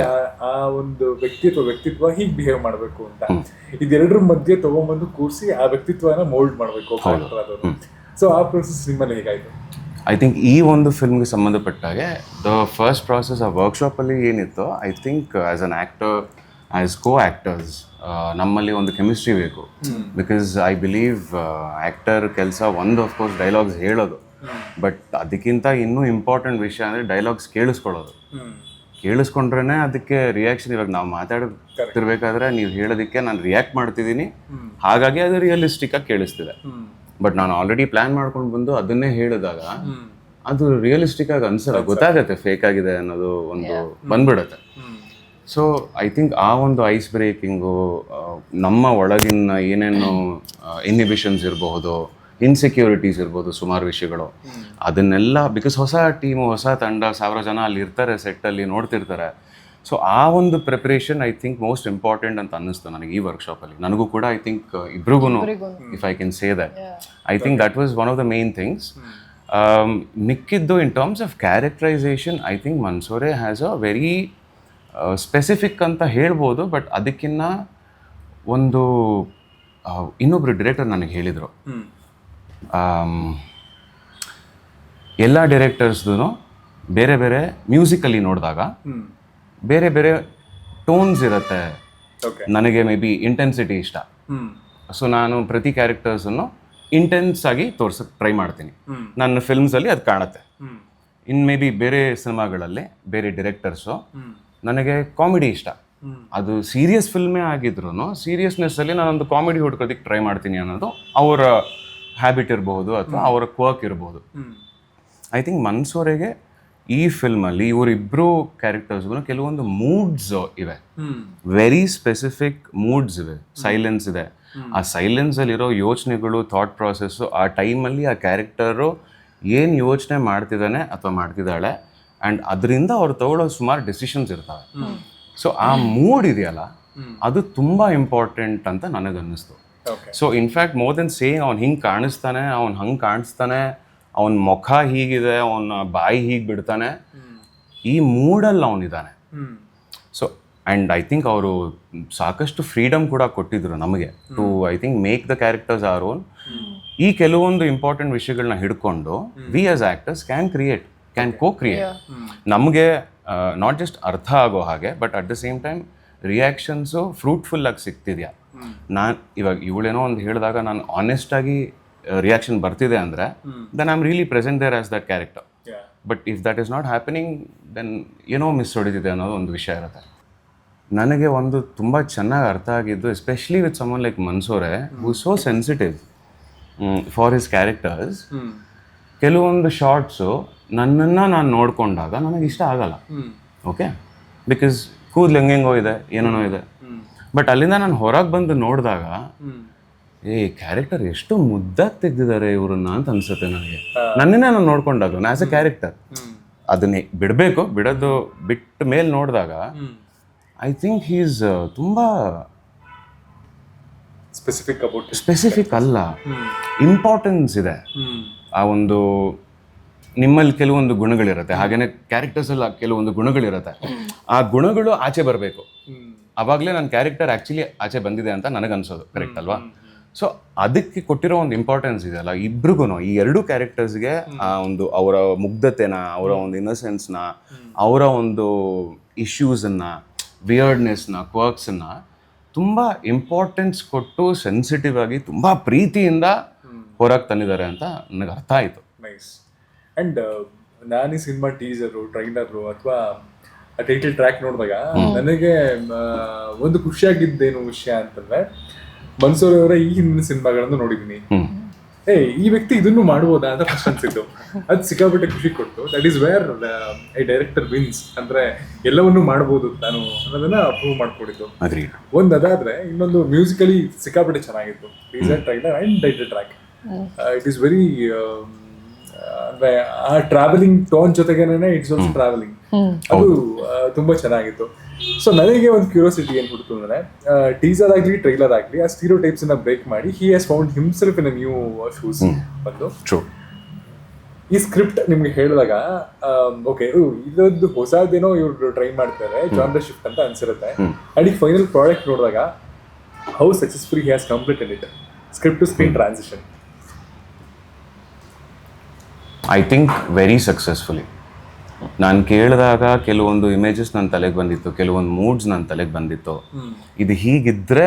Speaker 1: ಆ ಒಂದು ವ್ಯಕ್ತಿತ್ವ ಹೀಗ್ ಬಿಹೇವ್ ಮಾಡ್ಬೇಕು ಅಂತ. ಇದೆರಡರ ಮಧ್ಯೆ ತಗೊಂಡ್ಬಂದು ಕೂರಿಸಿ ಆ ವ್ಯಕ್ತಿತ್ವನ ಮೋಲ್ಡ್ ಮಾಡ್ಬೇಕು. ಸೊ ಆ ಪ್ರೊಸೆಸ್ ನಿಮ್ಮಲ್ಲಿ ಹೇಗಾಯ್ತು?
Speaker 3: ಐ ಥಿಂಕ್ ಈ ಒಂದು ಫಿಲ್ಮ್ಗೆ ಸಂಬಂಧಪಟ್ಟಾಗೆ ದ ಫಸ್ಟ್ ಪ್ರಾಸೆಸ್ ಆ ವರ್ಕ್ಶಾಪಲ್ಲಿ ಏನಿತ್ತು, I think as an actor, as co actors ನಮ್ಮಲ್ಲಿ ಒಂದು ಕೆಮಿಸ್ಟ್ರಿ ಬೇಕು. ಬಿಕಾಸ್ ಐ ಬಿಲೀವ್ ಆ್ಯಕ್ಟರ್ ಕೆಲಸ ಒಂದು ಆಫ್ಕೋರ್ಸ್ ಡೈಲಾಗ್ಸ್ ಹೇಳೋದು, ಬಟ್ ಅದಕ್ಕಿಂತ ಇನ್ನೂ ಇಂಪಾರ್ಟೆಂಟ್ ವಿಷಯ ಅಂದರೆ ಡೈಲಾಗ್ಸ್ ಕೇಳಿಸ್ಕೊಳ್ಳೋದು. ಕೇಳಿಸ್ಕೊಂಡ್ರೇ ಅದಕ್ಕೆ ರಿಯಾಕ್ಷನ್. ಇವಾಗ ನಾವು ಮಾತಾಡ್ತಿರ್ಬೇಕಾದ್ರೆ ನೀವು ಹೇಳೋದಕ್ಕೆ ನಾನು ರಿಯಾಕ್ಟ್ ಮಾಡ್ತಿದ್ದೀನಿ, ಹಾಗಾಗಿ ಅದು ರಿಯಲಿಸ್ಟಿಕ್ ಆಗಿ ಕೇಳಿಸ್ತಿದೆ. ಬಟ್ ನಾನು ಆಲ್ರೆಡಿ ಪ್ಲಾನ್ ಮಾಡ್ಕೊಂಡು ಬಂದು ಅದನ್ನೇ ಹೇಳಿದಾಗ ಅದು ರಿಯಲಿಸ್ಟಿಕ್ ಆಗಿ ಅನ್ಸಲ್ಲ, ಗೊತ್ತಾಗತ್ತೆ ಫೇಕ್ ಆಗಿದೆ ಅನ್ನೋದು ಒಂದು ಬಂದ್ಬಿಡತ್ತೆ. ಸೊ ಐ ಥಿಂಕ್ ಆ ಒಂದು ಐಸ್ ಬ್ರೇಕಿಂಗು, ನಮ್ಮ ಒಳಗಿನ ಏನೇನು ಇನ್ಹಿಬಿಷನ್ಸ್ ಇರಬಹುದು, ಇನ್ಸೆಕ್ಯೂರಿಟೀಸ್ ಇರ್ಬೋದು, ಸುಮಾರು ವಿಷಯಗಳು, ಅದನ್ನೆಲ್ಲ ಬಿಕಾಸ್ ಹೊಸ ಟೀಮು, ಹೊಸ ತಂಡ, 1000 ಜನ ಅಲ್ಲಿ ಇರ್ತಾರೆ, ಸೆಟ್ಟಲ್ಲಿ ನೋಡ್ತಿರ್ತಾರೆ. ಸೊ ಆ ಒಂದು preparation I think most important ಅಂತ ಅನ್ನಿಸ್ತು ನನಗೆ ಈ ವರ್ಕ್ಶಾಪಲ್ಲಿ. ನನಗೂ ಕೂಡ ಐ ಥಿಂಕ್ ಇಬ್ರಿಗೂ, if I can say that, I think that was one of the main things. ಮಿಕ್ಕಿದ್ದು in terms of characterisation I think Mansore has a very specific ಅಂತ ಹೇಳ್ಬೋದು. ಬಟ್ ಅದಕ್ಕಿಂತ ಒಂದು ಇನ್ನೊಬ್ರು ಡಿರೆಕ್ಟರ್ ನನಗೆ ಹೇಳಿದರು, ಎಲ್ಲ ಡೈರೆಕ್ಟರ್ಸ್ದು ಬೇರೆ ಬೇರೆ ಮ್ಯೂಸಿಕಲ್ಲಿ ನೋಡಿದಾಗ ಬೇರೆ ಬೇರೆ ಟೋನ್ಸ್ ಇರುತ್ತೆ. ನನಗೆ ಮೇ ಬಿ ಇಂಟೆನ್ಸಿಟಿ ಇಷ್ಟ, ಸೊ ನಾನು ಪ್ರತಿ ಕ್ಯಾರೆಕ್ಟರ್ಸನ್ನು ಇಂಟೆನ್ಸ್ ಆಗಿ ತೋರ್ಸಕ್ಕೆ ಟ್ರೈ ಮಾಡ್ತೀನಿ. ನನ್ನ ಫಿಲ್ಮ್ಸಲ್ಲಿ ಅದು ಕಾಣುತ್ತೆ. ಇನ್ನು ಮೇ ಬಿ ಬೇರೆ ಸಿನಿಮಾಗಳಲ್ಲಿ ಬೇರೆ ಡೈರೆಕ್ಟರ್ಸು ನನಗೆ ಕಾಮಿಡಿ ಇಷ್ಟ, ಅದು ಸೀರಿಯಸ್ ಫಿಲ್ಮೇ ಆಗಿದ್ರು ಸೀರಿಯಸ್ನೆಸ್ಸಲ್ಲಿ ನಾನೊಂದು ಕಾಮಿಡಿ ಹುಡ್ಕೋದಕ್ಕೆ ಟ್ರೈ ಮಾಡ್ತೀನಿ ಅನ್ನೋದು ಅವರ ಹ್ಯಾಬಿಟ್ ಇರಬಹುದು ಅಥವಾ ಅವರ ಕ್ವರ್ಕ್ ಇರಬಹುದು. ಐ ಥಿಂಕ್ ಮನ್ಸೂರೆಗೆ ಈ ಫಿಲ್ಮಲ್ಲಿ ಇವರಿಬ್ಬರು ಕ್ಯಾರೆಕ್ಟರ್ಸ್ಗೂ ಕೆಲವೊಂದು ಮೂಡ್ಸ್ ಇವೆ, ವೆರಿ ಸ್ಪೆಸಿಫಿಕ್ ಮೂಡ್ಸ್ ಇವೆ. ಸೈಲೆನ್ಸ್ ಇದೆ, ಆ ಸೈಲೆನ್ಸಲ್ಲಿರೋ ಯೋಚನೆಗಳು, ಥಾಟ್ ಪ್ರಾಸೆಸ್ಸು, ಆ ಟೈಮಲ್ಲಿ ಆ ಕ್ಯಾರೆಕ್ಟರು ಏನು ಯೋಚನೆ ಮಾಡ್ತಿದ್ದಾನೆ ಅಥವಾ ಮಾಡ್ತಿದ್ದಾಳೆ, ಆ್ಯಂಡ್ ಅದರಿಂದ ಅವ್ರು ತಗೊಳ್ಳೋ ಸುಮಾರು ಡಿಸಿಷನ್ಸ್ ಇರ್ತವೆ. ಸೊ ಆ ಮೂಡ್ ಇದೆಯಲ್ಲ ಅದು ತುಂಬ ಇಂಪಾರ್ಟೆಂಟ್ ಅಂತ ನನಗನ್ನಿಸ್ತು. So in fact more than saying ಅವ್ನು ಹಿಂಗೆ ಕಾಣಿಸ್ತಾನೆ, ಅವ್ನು ಹಂಗೆ ಕಾಣಿಸ್ತಾನೆ, ಅವನ ಮುಖ ಹೀಗಿದೆ, ಅವನ ಬಾಯಿ ಹೀಗೆ ಬಿಡ್ತಾನೆ, ಈ ಮೂಡಲ್ಲಿ ಅವನಿದ್ದಾನೆ. ಸೊ ಆ್ಯಂಡ್ ಐ ಥಿಂಕ್ ಅವರು ಸಾಕಷ್ಟು ಫ್ರೀಡಮ್ ಕೂಡ ಕೊಟ್ಟಿದ್ರು ನಮಗೆ to I think make the characters our own. ಈ ಕೆಲವೊಂದು ಇಂಪಾರ್ಟೆಂಟ್ ವಿಷಯಗಳನ್ನ ಹಿಡ್ಕೊಂಡು we as actors can co create. ನಮಗೆ ನಾಟ್ ಜಸ್ಟ್ ಅರ್ಥ ಆಗೋ ಹಾಗೆ, but at the same time reactions ಫ್ರೂಟ್ಫುಲ್ಲಾಗಿ ಸಿಗ್ತಿದೆಯಾ. ನಾನು ಇವಾಗ ಇವಳೇನೋ ಒಂದು ಹೇಳಿದಾಗ ನಾನು ಆನೆಸ್ಟಾಗಿ ರಿಯಾಕ್ಷನ್ ಬರ್ತಿದೆ ಅಂದರೆ then I am really present there as that character. But if that is not happening then ಏನೋ ಮಿಸ್ ಹೊಡಿತಿದೆ ಅನ್ನೋದು ಒಂದು ವಿಷಯ ಇರುತ್ತೆ. ನನಗೆ ಒಂದು ತುಂಬ ಚೆನ್ನಾಗಿ ಅರ್ಥ ಆಗಿದ್ದು, especially with someone like Mansore who so sensitive for his characters. ಕೆಲವೊಂದು ಶಾರ್ಟ್ಸು ನನ್ನನ್ನು ನಾನು ನೋಡಿಕೊಂಡಾಗ ನನಗೆ ಇಷ್ಟ ಆಗಲ್ಲ. ಓಕೆ, ಬಿಕಾಸ್ ಕೂದಲು ಹೆಂಗೆಂಗೋ ಇದೆ, ಏನೇನೋ ಇದೆ. ಬಟ್ ಅಲ್ಲಿಂದ ನಾನು ಹೊರಗೆ ಬಂದು ನೋಡಿದಾಗ ಕ್ಯಾರೆಕ್ಟರ್ ಎಷ್ಟು ಮುದ್ದಾಗಿ ತೆಗ್ದಿದ್ದಾರೆ ಇವ್ರನ್ನ ಅಂತ ಅನ್ಸುತ್ತೆ ನನಗೆ. ನನ್ನನ್ನೇ ನಾನು ನೋಡ್ಕೊಂಡಾಗ ಆಸ್ ಎ ಕ್ಯಾರೆಕ್ಟರ್ ಅದನ್ನೇ ಬಿಡಬೇಕು, ಬಿಡೋದು ಬಿಟ್ಟ ಮೇಲೆ ನೋಡಿದಾಗ ಐ ಥಿಂಕ್ ಹೀಸ್ ತುಂಬ ಸ್ಪೆಸಿಫಿಕ್ ಅಲ್ಲ, ಇಂಪಾರ್ಟೆನ್ಸ್ ಇದೆ. ಆ ಒಂದು ನಿಮ್ಮಲ್ಲಿ ಕೆಲವೊಂದು ಗುಣಗಳಿರುತ್ತೆ, ಹಾಗೇನೆ ಕ್ಯಾರೆಕ್ಟರ್ಸ್ ಎಲ್ಲ ಕೆಲವೊಂದು ಗುಣಗಳಿರುತ್ತೆ. ಆ ಗುಣಗಳು ಆಚೆ ಬರಬೇಕು, ಅವಾಗಲೇ ನನ್ನ ಕ್ಯಾರೆಕ್ಟರ್ ಆ್ಯಕ್ಚುಲಿ ಆಚೆ ಬಂದಿದೆ ಅಂತ ನನಗನ್ಸೋದು. ಕರೆಕ್ಟ್ ಅಲ್ವಾ? ಸೊ ಅದಕ್ಕೆ ಕೊಟ್ಟಿರೋ ಒಂದು ಇಂಪಾರ್ಟೆನ್ಸ್ ಇದೆಯಲ್ಲ ಇಬ್ರಿಗೂ, ಈ ಎರಡೂ ಕ್ಯಾರೆಕ್ಟರ್ಸ್ಗೆ ಆ ಒಂದು ಅವರ ಮುಗ್ಧತೆನ, ಅವರ ಒಂದು ಇನ್ನಸೆನ್ಸ್ನ, ಅವರ ಒಂದು ಇಶ್ಯೂಸನ್ನು, ವಿಯರ್ಡ್ನೆಸ್ನ, ಕ್ವರ್ಕ್ಸನ್ನು ತುಂಬ ಇಂಪಾರ್ಟೆನ್ಸ್ ಕೊಟ್ಟು ಸೆನ್ಸಿಟಿವ್ ಆಗಿ ತುಂಬ ಪ್ರೀತಿಯಿಂದ ಹೊರಗೆ ತಂದಿದ್ದಾರೆ ಅಂತ ನನಗೆ ಅರ್ಥ ಆಯಿತು.
Speaker 1: ನೈಸ್. ಆ್ಯಂಡ್ ನಾನು ಈ ಸಿನಿಮಾ ಟೀಸರು, ಟ್ರೈಲರು ಅಥವಾ ಟೈಟಲ್ ಟ್ರ್ಯಾಕ್ ನೋಡಿದಾಗ ನನಗೆ ಒಂದು ಖುಷಿಯಾಗಿದ್ದೇನು ವಿಷಯ ಅಂತಂದರೆ, ಮನ್ಸೂರ್ ಅವರ ಈ ಹಿಂದಿನ ಸಿನಿಮಾಗಳನ್ನು ನೋಡಿದ್ದೀನಿ. ಈ ವ್ಯಕ್ತಿ ಇದನ್ನು ಮಾಡ್ಬೋದಾ ಅಂತ ಫಸ್ಟ್ ಅನ್ಸಿತ್ತು. ಅದು ಸಿಕ್ಕಾಪಟ್ಟೆ ಖುಷಿ ಕೊಟ್ಟು. That is where I director wins, ಅಂದ್ರೆ ಎಲ್ಲವನ್ನೂ ಮಾಡ್ಬೋದು ತಾನು ಅನ್ನೋದನ್ನ ಪ್ರೂವ್ ಮಾಡ್ಕೊಂಡಿದ್ದು. ಒಂದ್ ಅದಾದ್ರೆ ಇನ್ನೊಂದು ಮ್ಯೂಸಿಕಲಿ ಸಿಕ್ಕಾಪಟ್ಟೆ ಚೆನ್ನಾಗಿತ್ತು. Teaser trailer and title track, it is very ಅಂದ್ರೆ ಆ ಟ್ರಾವೆಲಿಂಗ್ ಟೋನ್ ಜೊತೆಗೇನೆ ಇಟ್ಸ್ ಆಲ್ಸೋ ಟ್ರಾವೆಲಿಂಗ್, ಅದು ತುಂಬಾ ಚೆನ್ನಾಗಿತ್ತು. ಸೊ ನನಗೆ ಒಂದು ಕ್ಯೂರಿಯಾಸಿಟಿ ಏನ್ ಹುಡ್ತು ಅಂದ್ರೆ, ಟೀಸರ್ ಆಗ್ಲಿ ಟ್ರೈಲರ್ ಆಗ್ಲಿ ಆ ಸ್ಟೀರಿಯೋ ಟೈಪ್ಸ್ ನ ಬ್ರೇಕ್ ಮಾಡಿ he has found himself in a new shoes. ಒಂದು ಈ ಸ್ಕ್ರಿಪ್ಟ್ ನಿಮ್ಗೆ ಹೇಳಿದಾಗ ಓಕೆ ಇದೊಂದು ಹೊಸದೇನೋ ಇವ್ರು ಟ್ರೈ ಮಾಡ್ತಾರೆ, ಜಾನ್ರ ಶಿಫ್ಟ್ ಅಂತ ಅನ್ಸಿರುತ್ತೆ. ಅಂಡ್ ಈ ಫೈನಲ್ ಪ್ರಾಡಕ್ಟ್ ನೋಡಿದಾಗ how successfully he has completed it, script to screen transition.
Speaker 3: I think very successfully. ನಾನು ಕೇಳಿದಾಗ ಕೆಲವೊಂದು ಇಮೇಜಸ್ ನನ್ನ ತಲೆಗೆ ಬಂದಿತ್ತು, ಕೆಲವೊಂದು ಮೂಡ್ಸ್ ನನ್ನ ತಲೆಗೆ ಬಂದಿತ್ತು. ಇದು ಹೀಗಿದ್ರೆ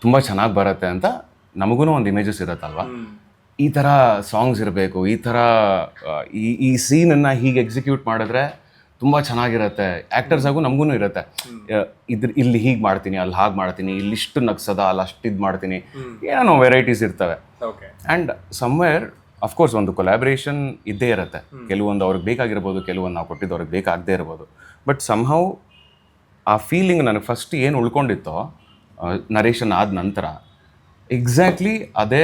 Speaker 3: ತುಂಬ ಚೆನ್ನಾಗಿ ಬರುತ್ತೆ ಅಂತ ನಮಗೂ ಒಂದು ಇಮೇಜಸ್ ಇರುತ್ತಲ್ವ, ಈ ಥರ ಸಾಂಗ್ಸ್ ಇರಬೇಕು, ಈ ಥರ ಈ ಸೀನನ್ನು ಹೀಗೆ ಎಕ್ಸಿಕ್ಯೂಟ್ ಮಾಡಿದ್ರೆ ತುಂಬ ಚೆನ್ನಾಗಿರುತ್ತೆ. ಆ್ಯಕ್ಟರ್ಸಾಗೂ ನಮಗೂ ಇರುತ್ತೆ, ಇಲ್ಲಿ ಹೀಗೆ ಮಾಡ್ತೀನಿ, ಅಲ್ಲಿ ಹಾಗೆ ಮಾಡ್ತೀನಿ, ಇಲ್ಲಿಷ್ಟು ನಗ್ಸದ, ಅಲ್ಲಿ ಅಷ್ಟು ಇದು ಮಾಡ್ತೀನಿ, ಏನೋ ವೆರೈಟೀಸ್ ಇರ್ತವೆ. ಆ್ಯಂಡ್ ಸಮ್ವೇರ್ ಅಫ್ಕೋರ್ಸ್ ಒಂದು ಕೊಲ್ಯಾಬ್ರೇಷನ್ ಇದ್ದೇ ಇರುತ್ತೆ. ಕೆಲವೊಂದು ಅವ್ರಿಗೆ ಬೇಕಾಗಿರ್ಬೋದು, ಕೆಲವೊಂದು ನಾವು ಕೊಟ್ಟಿದ್ದು ಅವ್ರಿಗೆ ಬೇಕಾಗದೇ ಇರ್ಬೋದು. ಬಟ್ ಸಮ್ಹೌ ಆ ಫೀಲಿಂಗ್ ನನಗೆ ಫಸ್ಟ್ ಏನು ಉಳ್ಕೊಂಡಿತ್ತೋ ನರೇಷನ್ ಆದ ನಂತರ ಎಕ್ಸಾಕ್ಟ್ಲಿ ಅದೇ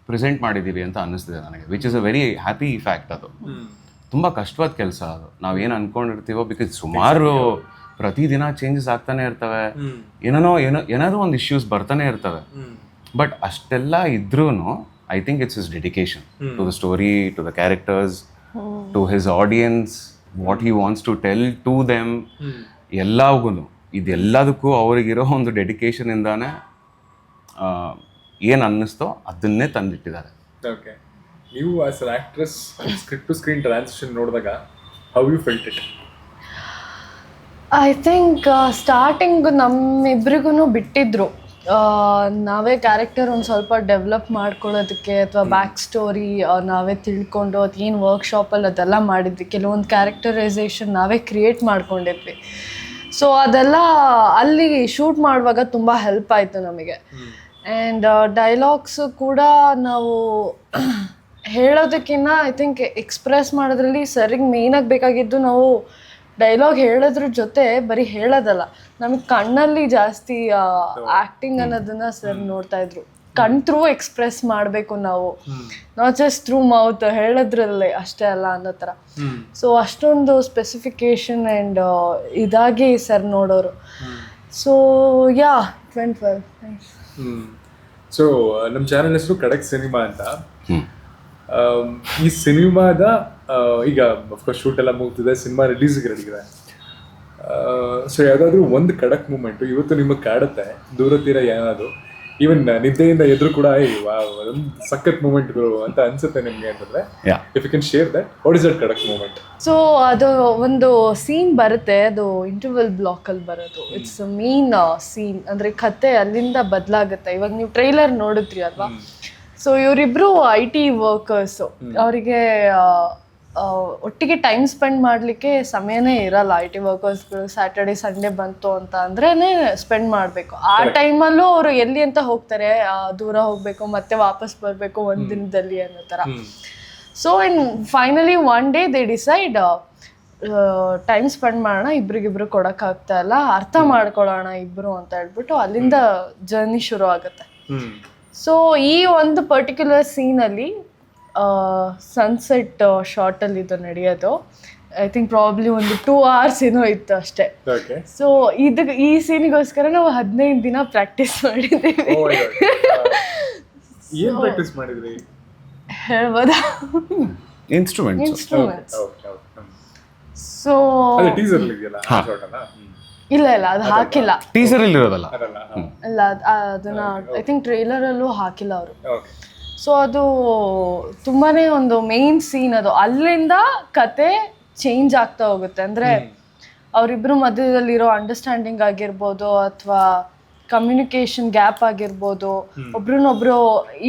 Speaker 3: ಪ್ರೆಸೆಂಟ್ ಮಾಡಿದ್ದೀವಿ ಅಂತ ಅನ್ನಿಸ್ತಿದೆ ನನಗೆ, which is a very happy fact. ಅದು ತುಂಬ ಕಷ್ಟವಾದ ಕೆಲಸ. ಅದು ನಾವೇನು ಅಂದ್ಕೊಂಡಿರ್ತೀವೋ, ಬಿಕಾಸ್ ಸುಮಾರು ಪ್ರತಿದಿನ ಚೇಂಜಸ್ ಆಗ್ತಾನೆ ಇರ್ತವೆ, ಏನಾದರೂ ಒಂದು ಇಶ್ಯೂಸ್ ಬರ್ತಾನೆ ಇರ್ತವೆ. ಬಟ್ ಅಷ್ಟೆಲ್ಲ ಇದ್ರೂ I think it's his dedication to the story, to the characters, to his audience, what he wants to tell to them. ಎಲ್ಲವೂ ಇದೆಲ್ಲದಕ್ಕೂ ಅವರಿಗಿರೋ ಒಂದು ಡೆಡಿಕೇಶನ್ ಇಂದಾನೆ ಏನು ಅನ್ನಿಸ್ತೋ ಅದನ್ನೇ ತಂದಿಟ್ಟಿದ್ದಾರೆ.
Speaker 1: ಓಕೆ, ನೀವು as an actress script to screen transition ನೋಡಿದಾಗ how you felt it?
Speaker 2: I think starting ನಮ್ಮಿಬ್ರಿಗೂ ಬಿಟ್ಟಿದ್ರು, ನಾವೇ ಕ್ಯಾರೆಕ್ಟರ್ ಒಂದು ಸ್ವಲ್ಪ ಡೆವಲಪ್ ಮಾಡ್ಕೊಳ್ಳೋದಕ್ಕೆ ಅಥವಾ ಬ್ಯಾಕ್ ಸ್ಟೋರಿ ನಾವೇ ತಿಳ್ಕೊಂಡು ಅದೇನು ವರ್ಕ್ಶಾಪಲ್ಲಿ ಅದೆಲ್ಲ ಮಾಡಿದ್ವಿ. ಕೆಲವೊಂದು ಕ್ಯಾರೆಕ್ಟರೈಸೇಷನ್ ನಾವೇ ಕ್ರಿಯೇಟ್ ಮಾಡ್ಕೊಂಡಿದ್ವಿ. ಸೊ ಅದೆಲ್ಲ ಅಲ್ಲಿ ಶೂಟ್ ಮಾಡುವಾಗ ತುಂಬ ಹೆಲ್ಪ್ ಆಯಿತು ನಮಗೆ. ಆ್ಯಂಡ್ ಡೈಲಾಗ್ಸು ಕೂಡ ನಾವು ಹೇಳೋದಕ್ಕಿಂತ ಐ ಥಿಂಕ್ ಎಕ್ಸ್ಪ್ರೆಸ್ ಮಾಡೋದ್ರಲ್ಲಿ ಸರಿಗೆ ಮೇಯ್ನಾಗಿ ಬೇಕಾಗಿದ್ದು ನಾವು ಡೈಲಾಗ್ ಹೇಳೋದ್ರ ಜೊತೆ ಬರೀ ಹೇಳೋದಲ್ಲ, ನಮಗೆ ಕಣ್ಣಲ್ಲಿ ಜಾಸ್ತಿ ಆ್ಯಕ್ಟಿಂಗ್ ಅನ್ನೋದನ್ನ ಸರ್ ನೋಡ್ತಾ ಇದ್ರು. ಕಣ್ ಥ್ರೂ ಎಕ್ಸ್ಪ್ರೆಸ್ ಮಾಡಬೇಕು ನಾವು, ನಾಟ್ ಜಸ್ಟ್ ಥ್ರೂ ಮೌತ್ ಹೇಳೋದ್ರಲ್ಲೇ ಅಷ್ಟೇ ಅಲ್ಲ ಅನ್ನೋ ಥರ. ಸೊ ಅಷ್ಟೊಂದು ಸ್ಪೆಸಿಫಿಕೇಶನ್ ಆ್ಯಂಡ್ ಇದಾಗಿ ಸರ್ ನೋಡೋರು. So yeah 2012.
Speaker 1: ಸೊ ನಮ್ಮ ಚಾನಲ್ ಹೆಸರು ಖಡಕ್ ಸಿನಿಮಾ ಅಂತ. ಈ ಸಿನಿಮಾದ ಈಗ ಅಫ್ಕೋರ್ಸ್ ಶೂಟ್ ಎಲ್ಲ ಮುಗ್ದಿದೆ, ಸಿನಿಮಾ ರಿಲೀಸ್ಗೆ ರೆಡಿ ಇದೆ. ಸೊ ಯಾವುದಾದ್ರೂ ಒಂದು ಖಡಕ್ ಮೂಮೆಂಟು ಇವತ್ತು ನಿಮಗೆ ಕಾಡುತ್ತೆ, ದೂರ ತೀರ ಏನಾದ್ರು, ಈವನ್ ನಿದ್ದೆಯಿಂದ ಎದುರು ಕೂಡ ಒಂದು ಸಖತ್ ಮೂಮೆಂಟ್ಗಳು ಅಂತ ಅನ್ಸುತ್ತೆ ನಿಮಗೆ ಅಂತಂದ್ರೆ, if you can share that, what is that ಖಡಕ್ ಮೂಮೆಂಟ್?
Speaker 2: ಸೊ ಅದು ಒಂದು ಸೀನ್ ಬರುತ್ತೆ, ಅದು ಇಂಟರ್ವಲ್ ಬ್ಲಾಕಲ್ಲಿ ಬರೋದು. ಇಟ್ಸ್ ಮೇನ್ ಸೀನ್, ಅಂದರೆ ಕತೆ ಅಲ್ಲಿಂದ ಬದಲಾಗುತ್ತೆ. ಇವಾಗ ನೀವು ಟ್ರೈಲರ್ ನೋಡಿದ್ರಿ ಅಲ್ವಾ? ಸೊ ಇವರಿಬ್ರು IT ವರ್ಕರ್ಸು, ಅವರಿಗೆ ಒಟ್ಟಿಗೆ ಟೈಮ್ ಸ್ಪೆಂಡ್ ಮಾಡಲಿಕ್ಕೆ ಸಮಯನೇ ಇರಲ್ಲ. IT ವರ್ಕರ್ಸ್ಗಳು ಸ್ಯಾಟರ್ಡೆ ಸಂಡೇ ಬಂತು ಅಂತ ಅಂದ್ರೇ ಸ್ಪೆಂಡ್ ಮಾಡಬೇಕು. ಆ ಟೈಮಲ್ಲೂ ಅವರು ಎಲ್ಲಿ ಅಂತ ಹೋಗ್ತಾರೆ, ದೂರ ಹೋಗಬೇಕು ಮತ್ತೆ ವಾಪಸ್ ಬರಬೇಕು ಒಂದು ದಿನದಲ್ಲಿ ಅನ್ನೋ ಥರ. So in finally one day they decide time spend ಮಾಡೋಣ, ಇಬ್ರಿಗಿಬ್ರು ಕೊಡೋಕ್ಕಾಗ್ತಾ ಇಲ್ಲ, ಅರ್ಥ ಮಾಡ್ಕೊಳ್ಳೋಣ ಇಬ್ಬರು ಅಂತ ಹೇಳ್ಬಿಟ್ಟು ಅಲ್ಲಿಂದ ಜರ್ನಿ ಶುರು ಆಗುತ್ತೆ. ಸೊ ಈ ಒಂದು ಪರ್ಟಿಕ್ಯುಲರ್ ಸೀನಲ್ಲಿ ಸನ್ಸೆಟ್ ಶಾರ್ಟಲ್ಲಿ ಇದು ನಡೆಯೋದು. ಐ ಥಿಂಕ್ ಪ್ರಾಬ್ಲಿ ಒಂದು 2 hours ಏನೋ ಇತ್ತು ಅಷ್ಟೇ. ಸೊ ಈ ಸೀನಿಗೋಸ್ಕರ ನಾವು 15 ದಿನ ಪ್ರಾಕ್ಟೀಸ್ ಮಾಡಿದ್ದೀವಿ. ಹೇಳ್ಬೋದಾ? ಇನ್ಸ್ಟ್ರೂಮೆಂಟ್ಸ್. ಸೊ ಇಲ್ಲ ಅದು ಹಾಕಿಲ್ಲ,
Speaker 3: ಟೀಸರ್ ಅಲ್ಲಿ ಇರೋದಲ್ಲ
Speaker 2: ಅಲ್ಲ, ಅದನ್ನ ಐ ಥಿಂಕ್ ಟ್ರೈಲರಲ್ಲೂ ಹಾಕಿಲ್ಲ ಅವರು. ಸೊ ಅದು ತುಂಬಾ ಒಂದು ಮೇನ್ ಸೀನ್. ಅದು ಅಲ್ಲಿಂದ ಕತೆ ಚೇಂಜ್ ಆಗ್ತಾ ಹೋಗುತ್ತೆ. ಅಂದರೆ ಅವರಿಬ್ಬರು ಮಧ್ಯದಲ್ಲಿರೋ ಅಂಡರ್ಸ್ಟ್ಯಾಂಡಿಂಗ್ ಆಗಿರ್ಬೋದು ಅಥವಾ ಕಮ್ಯುನಿಕೇಶನ್ ಗ್ಯಾಪ್ ಆಗಿರ್ಬೋದು, ಒಬ್ರನ್ನೊಬ್ರು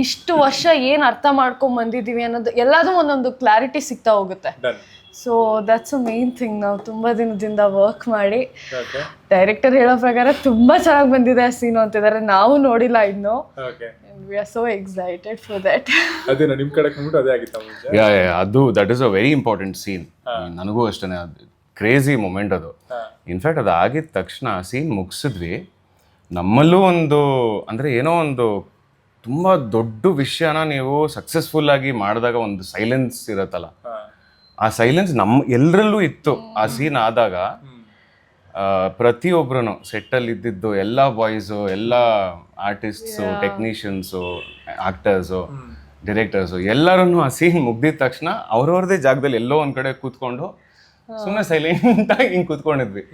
Speaker 2: ಇಷ್ಟು ವರ್ಷ ಏನು ಅರ್ಥ ಮಾಡ್ಕೊಂಡ್ ಬಂದಿದ್ದೀವಿ ಅನ್ನೋದು ಎಲ್ಲದೂ ಒಂದೊಂದು ಕ್ಲಾರಿಟಿ ಸಿಗ್ತಾ ಹೋಗುತ್ತೆ. So that's a main thing. ನಾವು ತುಂಬ ದಿನದಿಂದ ವರ್ಕ್ ಮಾಡಿ
Speaker 1: ಓಕೆ
Speaker 2: ಡೈರೆಕ್ಟರ್ ಹೇಳೋ ಪ್ರಕಾರ ತುಂಬ ಚೆನ್ನಾಗಿ ಬಂದಿದೆ ಆ ಸೀನು ಅಂತಿದ್ದಾರೆ. ನಾವು ನೋಡಿಲ್ಲ ಇನ್ನು.
Speaker 1: Okay
Speaker 2: we are so excited for that.
Speaker 1: ಅದೇನಾ ನಿಮ್ಮ ಕಡೆ ಕಂಬಿಟ್ಟು ಅದೇ ಆಗಿತ್ತ ಮುಂಚೆ?
Speaker 3: ಅದು that is a very important scene. ನನಗೂ ಅಷ್ಟೇ, ಅದು ಕ್ರೇಜಿ ಮೂಮೆಂಟ್ ಅದು. ಇನ್ಫ್ಯಾಕ್ಟ್ ಅದು ಆಗಿದ ತಕ್ಷಣ ಸೀನ್ ಮುಗಿಸಿದ್ವಿ, ನಮ್ಮಲ್ಲೂ ಒಂದು ಅಂದರೆ ಏನೋ ಒಂದು ತುಂಬ ದೊಡ್ಡ ವಿಷಯನ ನೀವು ಸಕ್ಸಸ್ಫುಲ್ ಆಗಿ ಮಾಡಿದಾಗ ಒಂದು ಸೈಲೆನ್ಸ್ ಇರುತ್ತಲ್ಲ, ಆ ಸೈಲೆನ್ಸ್ ನಮ್ಮ ಎಲ್ಲರಲ್ಲೂ ಇತ್ತು. ಆ ಸೀನ್ ಆದಾಗ ಪ್ರತಿಯೊಬ್ಬರೂ ಸೆಟ್ಟಲ್ಲಿ ಇದ್ದಿದ್ದು ಎಲ್ಲ ಬಾಯ್ಸು, ಎಲ್ಲ ಆರ್ಟಿಸ್ಟ್ಸು, ಟೆಕ್ನಿಷಿಯನ್ಸು, ಆಕ್ಟರ್ಸು, ಡೈರೆಕ್ಟರ್ಸು ಎಲ್ಲರೂ ಆ ಸೀನ್ ಮುಗ್ದಿದ ತಕ್ಷಣ ಅವ್ರವ್ರದೇ ಜಾಗದಲ್ಲಿ ಎಲ್ಲೋ ಒಂದು ಕಡೆ ಕೂತ್ಕೊಂಡು ಸುಮ್ಮನೆ ಸೈಲೆಂಟಾಗಿ ಹಿಂಗೆ ಕೂತ್ಕೊಂಡಿದ್ವಿ,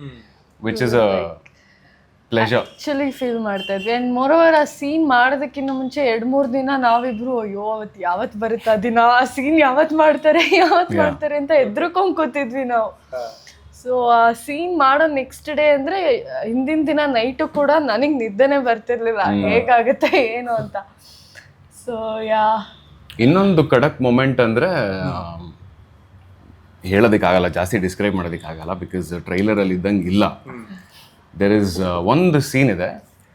Speaker 3: which is a pleasure.
Speaker 2: Actually feel ಮಾಡ್ತಾ ಇದ್ವಿ. ಆ್ಯಂಡ್ ಮೋರೋವರ್ ಆ ಸೀನ್ ಮಾಡೋದಕ್ಕಿಂತ ಮುಂಚೆ 2-3 ದಿನ ನಾವಿಬ್ರು ಅಯ್ಯೋ ಅವತ್ತು ಯಾವತ್ತು ಬರುತ್ತಾ ದಿನ, ಆ ಸೀನ್ ಯಾವತ್ತು ಮಾಡ್ತಾರೆ ಅಂತ ಎದ್ರುಕೊಂಡು ಕೂತಿದ್ವಿ ನಾವು. ಸೊ ಆ ಸೀನ್ ಮಾಡೋ ನೆಕ್ಸ್ಟ್ ಡೇ ಅಂದರೆ ಹಿಂದಿನ ದಿನ ನೈಟು ಕೂಡ ನನಗೆ ನಿದ್ದೆನೇ ಬರ್ತಿರ್ಲಿಲ್ಲ, ಹೇಗಾಗುತ್ತೆ ಏನು ಅಂತ. ಸೊ
Speaker 3: ಇನ್ನೊಂದು ಖಡಕ್ ಮೊಮೆಂಟ್ ಅಂದರೆ ಹೇಳೋದಕ್ಕಾಗಲ್ಲ, ಜಾಸ್ತಿ ಡಿಸ್ಕ್ರೈಬ್ ಮಾಡೋದಕ್ಕಾಗಲ್ಲ, ಬಿಕಾಸ್ ಟ್ರೈಲರಲ್ಲಿ ಇದ್ದಂಗೆ ಇಲ್ಲ. ದೇರ್ ಇಸ್ ಒಂದು ಸೀನ್ ಇದೆ,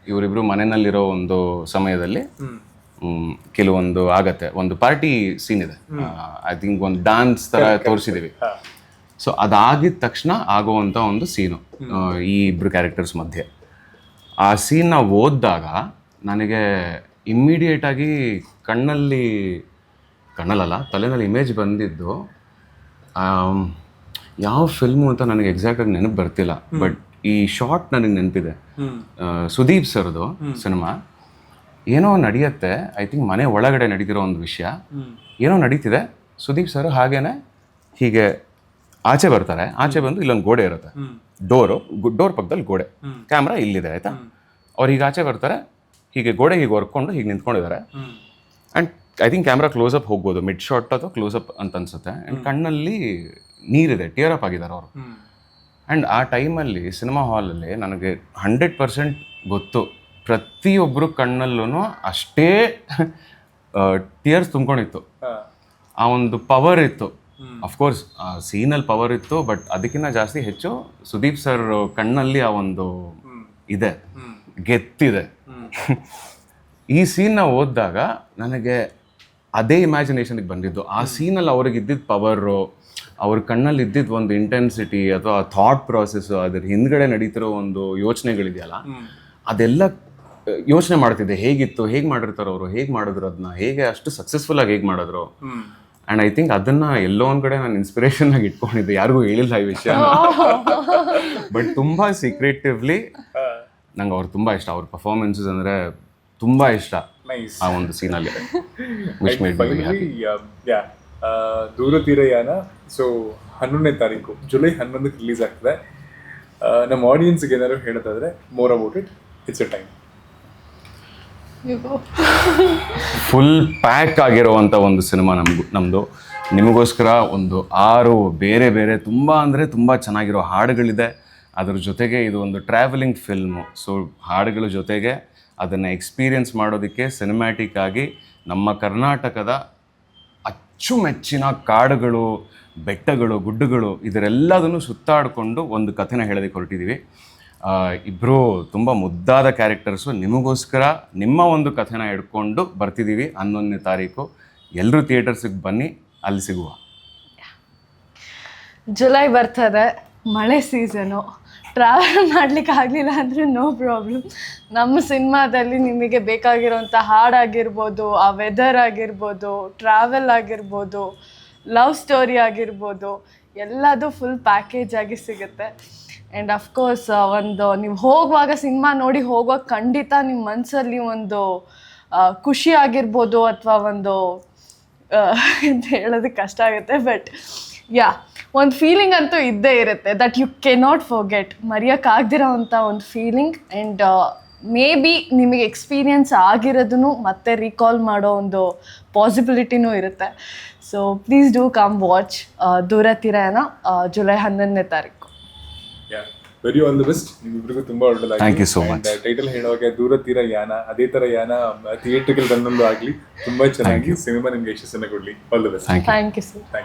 Speaker 3: ಇವರಿಬ್ರು ಮನೆಯಲ್ಲಿರೋ ಒಂದು ಸಮಯದಲ್ಲಿ ಕೆಲವೊಂದು ಆಗತ್ತೆ, ಒಂದು ಪಾರ್ಟಿ ಸೀನ್ ಇದೆ, ಐ ಥಿಂಕ್ ಒಂದು ಡಾನ್ಸ್ ಥರ ತೋರಿಸಿದ್ದೀವಿ. ಸೊ ಅದಾಗಿದ ತಕ್ಷಣ ಆಗುವಂಥ ಒಂದು ಸೀನು ಈ ಇಬ್ಬರು ಕ್ಯಾರೆಕ್ಟರ್ಸ್ ಮಧ್ಯೆ. ಆ ಸೀನ್ನ ಓದಿದಾಗ ನನಗೆ ಇಮ್ಮಿಡಿಯೇಟಾಗಿ ಕಣ್ಣಲ್ಲಲ್ಲ ತಲೆನಲ್ಲಿ ಇಮೇಜ್ ಬಂದಿದ್ದು ಯಾವ ಫಿಲ್ಮು ಅಂತ ನನಗೆ ಎಕ್ಸಾಕ್ಟಾಗಿ ನೆನಪು ಬರ್ತಿಲ್ಲ, ಬಟ್ ಈ ಶಾರ್ಟ್ ನನಗೆ ನೆನಪಿದೆ. ಸುದೀಪ್ ಸರ್ದು ಸಿನಿಮಾ. ಏನೋ ನಡೆಯುತ್ತೆ, ಐ ಥಿಂಕ್ ಮನೆ ಒಳಗಡೆ ನಡೀತಿರೋ ಒಂದು ವಿಷಯ, ಏನೋ ನಡೀತಿದೆ. ಸುದೀಪ್ ಸರ್ ಹಾಗೇನೆ ಹೀಗೆ ಆಚೆ ಬರ್ತಾರೆ, ಆಚೆ ಬಂದು ಇಲ್ಲೊಂದು ಗೋಡೆ ಇರುತ್ತೆ, ಡೋರ್ ಪಕ್ಕದಲ್ಲಿ ಗೋಡೆ, ಕ್ಯಾಮ್ರಾ ಇಲ್ಲಿದೆ ಆಯ್ತಾ. ಅವ್ರು ಹೀಗೆ ಆಚೆ ಬರ್ತಾರೆ, ಹೀಗೆ ಗೋಡೆ ಹೀಗೆ ಹೊರ್ಕೊಂಡು ಹೀಗೆ ನಿಂತ್ಕೊಂಡಿದ್ದಾರೆ. And I think camera close-up ಹೋಗ್ಬೋದು, ಮಿಡ್ ಶಾಟ್ ಅಥವಾ ಕ್ಲೋಸಪ್ ಅಂತ ಅನ್ಸುತ್ತೆ. ಆ್ಯಂಡ್ ಕಣ್ಣಲ್ಲಿ ನೀರಿದೆ, ಟಿಯರ್ ಅಪ್ ಆಗಿದ್ದಾರೆ ಅವರು. ಆ್ಯಂಡ್ ಆ ಟೈಮಲ್ಲಿ ಸಿನಿಮಾ ಹಾಲಲ್ಲಿ ನನಗೆ 100% ಗೊತ್ತು, ಪ್ರತಿಯೊಬ್ಬರು ಕಣ್ಣಲ್ಲೂ ಅಷ್ಟೇ ಟಿಯರ್ಸ್ ತುಂಬ್ಕೊಂಡಿತ್ತು. ಆ ಒಂದು ಪವರ್ ಇತ್ತು. ಅಫ್ಕೋರ್ಸ್ ಆ ಸೀನಲ್ಲಿ ಪವರ್ ಇತ್ತು, ಬಟ್ ಅದಕ್ಕಿಂತ ಜಾಸ್ತಿ ಹೆಚ್ಚು ಸುದೀಪ್ ಸರ್ ಕಣ್ಣಲ್ಲಿ ಆ ಒಂದು ಇದೆ, ಗೆತ್ತಿದೆ. ಈ ಸೀನ್ನ ಓದಿದಾಗ ನನಗೆ ಅದೇ ಇಮ್ಯಾಜಿನೇಷನ್ಗೆ ಬಂದಿದ್ದು. ಆ ಸೀನಲ್ಲಿ ಅವ್ರಿಗೆ ಇದ್ದಿದ್ದ ಪವರು, ಅವ್ರ ಕಣ್ಣಲ್ಲಿ ಇದ್ದಿದ್ದು ಒಂದು ಇಂಟೆನ್ಸಿಟಿ ಅಥವಾ ಥಾಟ್ ಪ್ರಾಸೆಸ್ಸು, ಅದ್ರ ಹಿಂದ್ಗಡೆ ನಡೀತಿರೋ ಒಂದು ಯೋಚನೆಗಳಿದೆಯಲ್ಲ, ಅದೆಲ್ಲ ಯೋಚನೆ ಮಾಡ್ತಿದ್ದೆ. ಹೇಗಿತ್ತು, ಹೇಗೆ ಮಾಡಿರ್ತಾರೆ ಅವರು, ಹೇಗೆ ಮಾಡಿದ್ರು ಅದನ್ನ, ಹೇಗೆ ಅಷ್ಟು ಸಕ್ಸಸ್ಫುಲ್ ಆಗಿ ಹೇಗೆ ಮಾಡಿದ್ರು. ಆ್ಯಂಡ್ ಐ ಥಿಂಕ್ ಅದನ್ನು ಎಲ್ಲೋ ಒಂದು ಕಡೆ ನಾನು ಇನ್ಸ್ಪಿರೇಷನ್ ಆಗಿ ಇಟ್ಕೊಂಡಿದ್ದೆ, ಯಾರಿಗೂ ಹೇಳಿಲ್ಲ ಈ ವಿಷಯ, ಬಟ್ ತುಂಬ ಸೀಕ್ರೆಟಿವ್ಲಿ ನಂಗೆ ಅವ್ರು ತುಂಬ ಇಷ್ಟ. ಅವ್ರ ಪರ್ಫಾರ್ಮೆನ್ಸಸ್ ಅಂದರೆ ತುಂಬ ಇಷ್ಟ ಆ ಒಂದು ಸೀನಲ್ಲಿ. Which made me happy.
Speaker 1: Doora Theerayana so 11ನೇ ತಾರೀಕು ಜುಲೈ 11ಕ್ಕೆ ರಿಲೀಸ್ ಆಗ್ತದೆ. ನಮ್ಮ ಆಡಿಯನ್ಸ್ಗೆ ಏನಾದ್ರು ಹೇಳೋದಾದ್ರೆ more about it, it's A time.
Speaker 3: Full pack ಆಗಿರುವಂಥ ಒಂದು ಸಿನಿಮಾ ನಮ್ಮದು. ನಿಮಗೋಸ್ಕರ ಒಂದು 6 ಬೇರೆ ಬೇರೆ ತುಂಬ ಅಂದರೆ ತುಂಬ ಚೆನ್ನಾಗಿರೋ ಹಾಡುಗಳಿದೆ. ಅದ್ರ ಜೊತೆಗೆ ಇದು ಒಂದು ಟ್ರಾವೆಲಿಂಗ್ ಫಿಲ್ಮು. ಸೊ ಹಾಡುಗಳ ಜೊತೆಗೆ ಅದನ್ನು ಎಕ್ಸ್ಪೀರಿಯನ್ಸ್ ಮಾಡೋದಕ್ಕೆ ಸಿನಿಮ್ಯಾಟಿಕ್ ಆಗಿ ನಮ್ಮ ಕರ್ನಾಟಕದ ಅಚ್ಚುಮೆಚ್ಚಿನ ಕಾಡುಗಳು, ಬೆಟ್ಟಗಳು, ಗುಡ್ಡಗಳು ಇದರೆಲ್ಲದನ್ನು ಸುತ್ತಾಡಿಕೊಂಡು ಒಂದು ಕಥೆನ ಹೇಳೋದಕ್ಕೆ ಹೊರಟಿದ್ದೀವಿ. ಇಬ್ಬರು ತುಂಬ ಮುದ್ದಾದ ಕ್ಯಾರೆಕ್ಟರ್ಸು. ನಿಮಗೋಸ್ಕರ ನಿಮ್ಮ ಒಂದು ಕಥೆನ ಹಿಡ್ಕೊಂಡು ಬರ್ತಿದ್ದೀವಿ 11ನೇ ತಾರೀಕು. ಎಲ್ಲರೂ ಥಿಯೇಟರ್ಸಿಗೆ ಬನ್ನಿ, ಅಲ್ಲಿ ಸಿಗುವ.
Speaker 2: ಜುಲೈ ಬರ್ತದೆ, ಮಳೆ ಸೀಸನು. ಟ್ರಾವೆಲ್ ಮಾಡಲಿಕ್ಕೆ ಆಗಲಿಲ್ಲ ಅಂದರೆ ನೋ ಪ್ರಾಬ್ಲಮ್. ನಮ್ಮ ಸಿನಿಮಾದಲ್ಲಿ ನಿಮಗೆ ಬೇಕಾಗಿರೋಂಥ ಹಾಡಾಗಿರ್ಬೋದು, ಆ ವೆದರ್ ಆಗಿರ್ಬೋದು, ಟ್ರಾವೆಲ್ ಆಗಿರ್ಬೋದು, ಲವ್ ಸ್ಟೋರಿ ಆಗಿರ್ಬೋದು, ಎಲ್ಲದು ಫುಲ್ ಪ್ಯಾಕೇಜ್ ಆಗಿ ಸಿಗುತ್ತೆ. ಆ್ಯಂಡ್ ಅಫ್ಕೋರ್ಸ್ ಒಂದು ನೀವು ಹೋಗುವಾಗ, ಸಿನಿಮಾ ನೋಡಿ ಹೋಗುವಾಗ ಖಂಡಿತ ನಿಮ್ಮ ಮನಸ್ಸಲ್ಲಿ ಒಂದು ಖುಷಿ ಆಗಿರ್ಬೋದು, ಅಥವಾ ಒಂದು ಅಂತ ಹೇಳೋದಕ್ಕೆ ಕಷ್ಟ ಆಗುತ್ತೆ, ಬಟ್ ಒಂದು ಫೀಲಿಂಗ್ ಅಂತೂ ಇದ್ದೇ ಇರುತ್ತೆ, ದಟ್ ಯು ಕೆನಾಟ್ ಫರ್ಗೆಟ್. ಮರೆಯೋಕ್ಕಾಗ್ದಿರೋ ಅಂಥ ಒಂದು ಫೀಲಿಂಗ್. ಆ್ಯಂಡ್ ಮೇ ಬಿ ನಿಮಗೆ ಎಕ್ಸ್ಪೀರಿಯನ್ಸ್ ಆಗಿರೋದನ್ನು ಮತ್ತೆ ರೀಕಾಲ್ ಮಾಡೋ ಒಂದು ಪಾಸಿಬಿಲಿಟಿನೂ ಇರುತ್ತೆ. So please do come watch Doora Theerayana, July 11ನೇ ತಾರೀಕು.
Speaker 1: Very all the best. ನಿಮ್ಮಿಬ್ಬರಿಗೂ ತುಂಬಾ ಒಳ್ಳೆದಾಗಿ.
Speaker 3: Thank you so much.
Speaker 1: Title ಹೇಳುವಾಗ ದೂರ ತೀರ ಯಾನ, ಅದೇ ತರ ಯಾನ ಥಿಯೇಟ್ರಿಕಲ್ ರನ್ನಲ್ಲೂ ಆಗಲಿ, ತುಂಬಾ ಚೆನ್ನಾಗಿ ಸಿನಿಮಾ ನಿಮ್ಗೆ ಯಶಸ್ಸನ್ನು ಕೊಡ್ಲಿ. All the best.
Speaker 2: Thank you sir.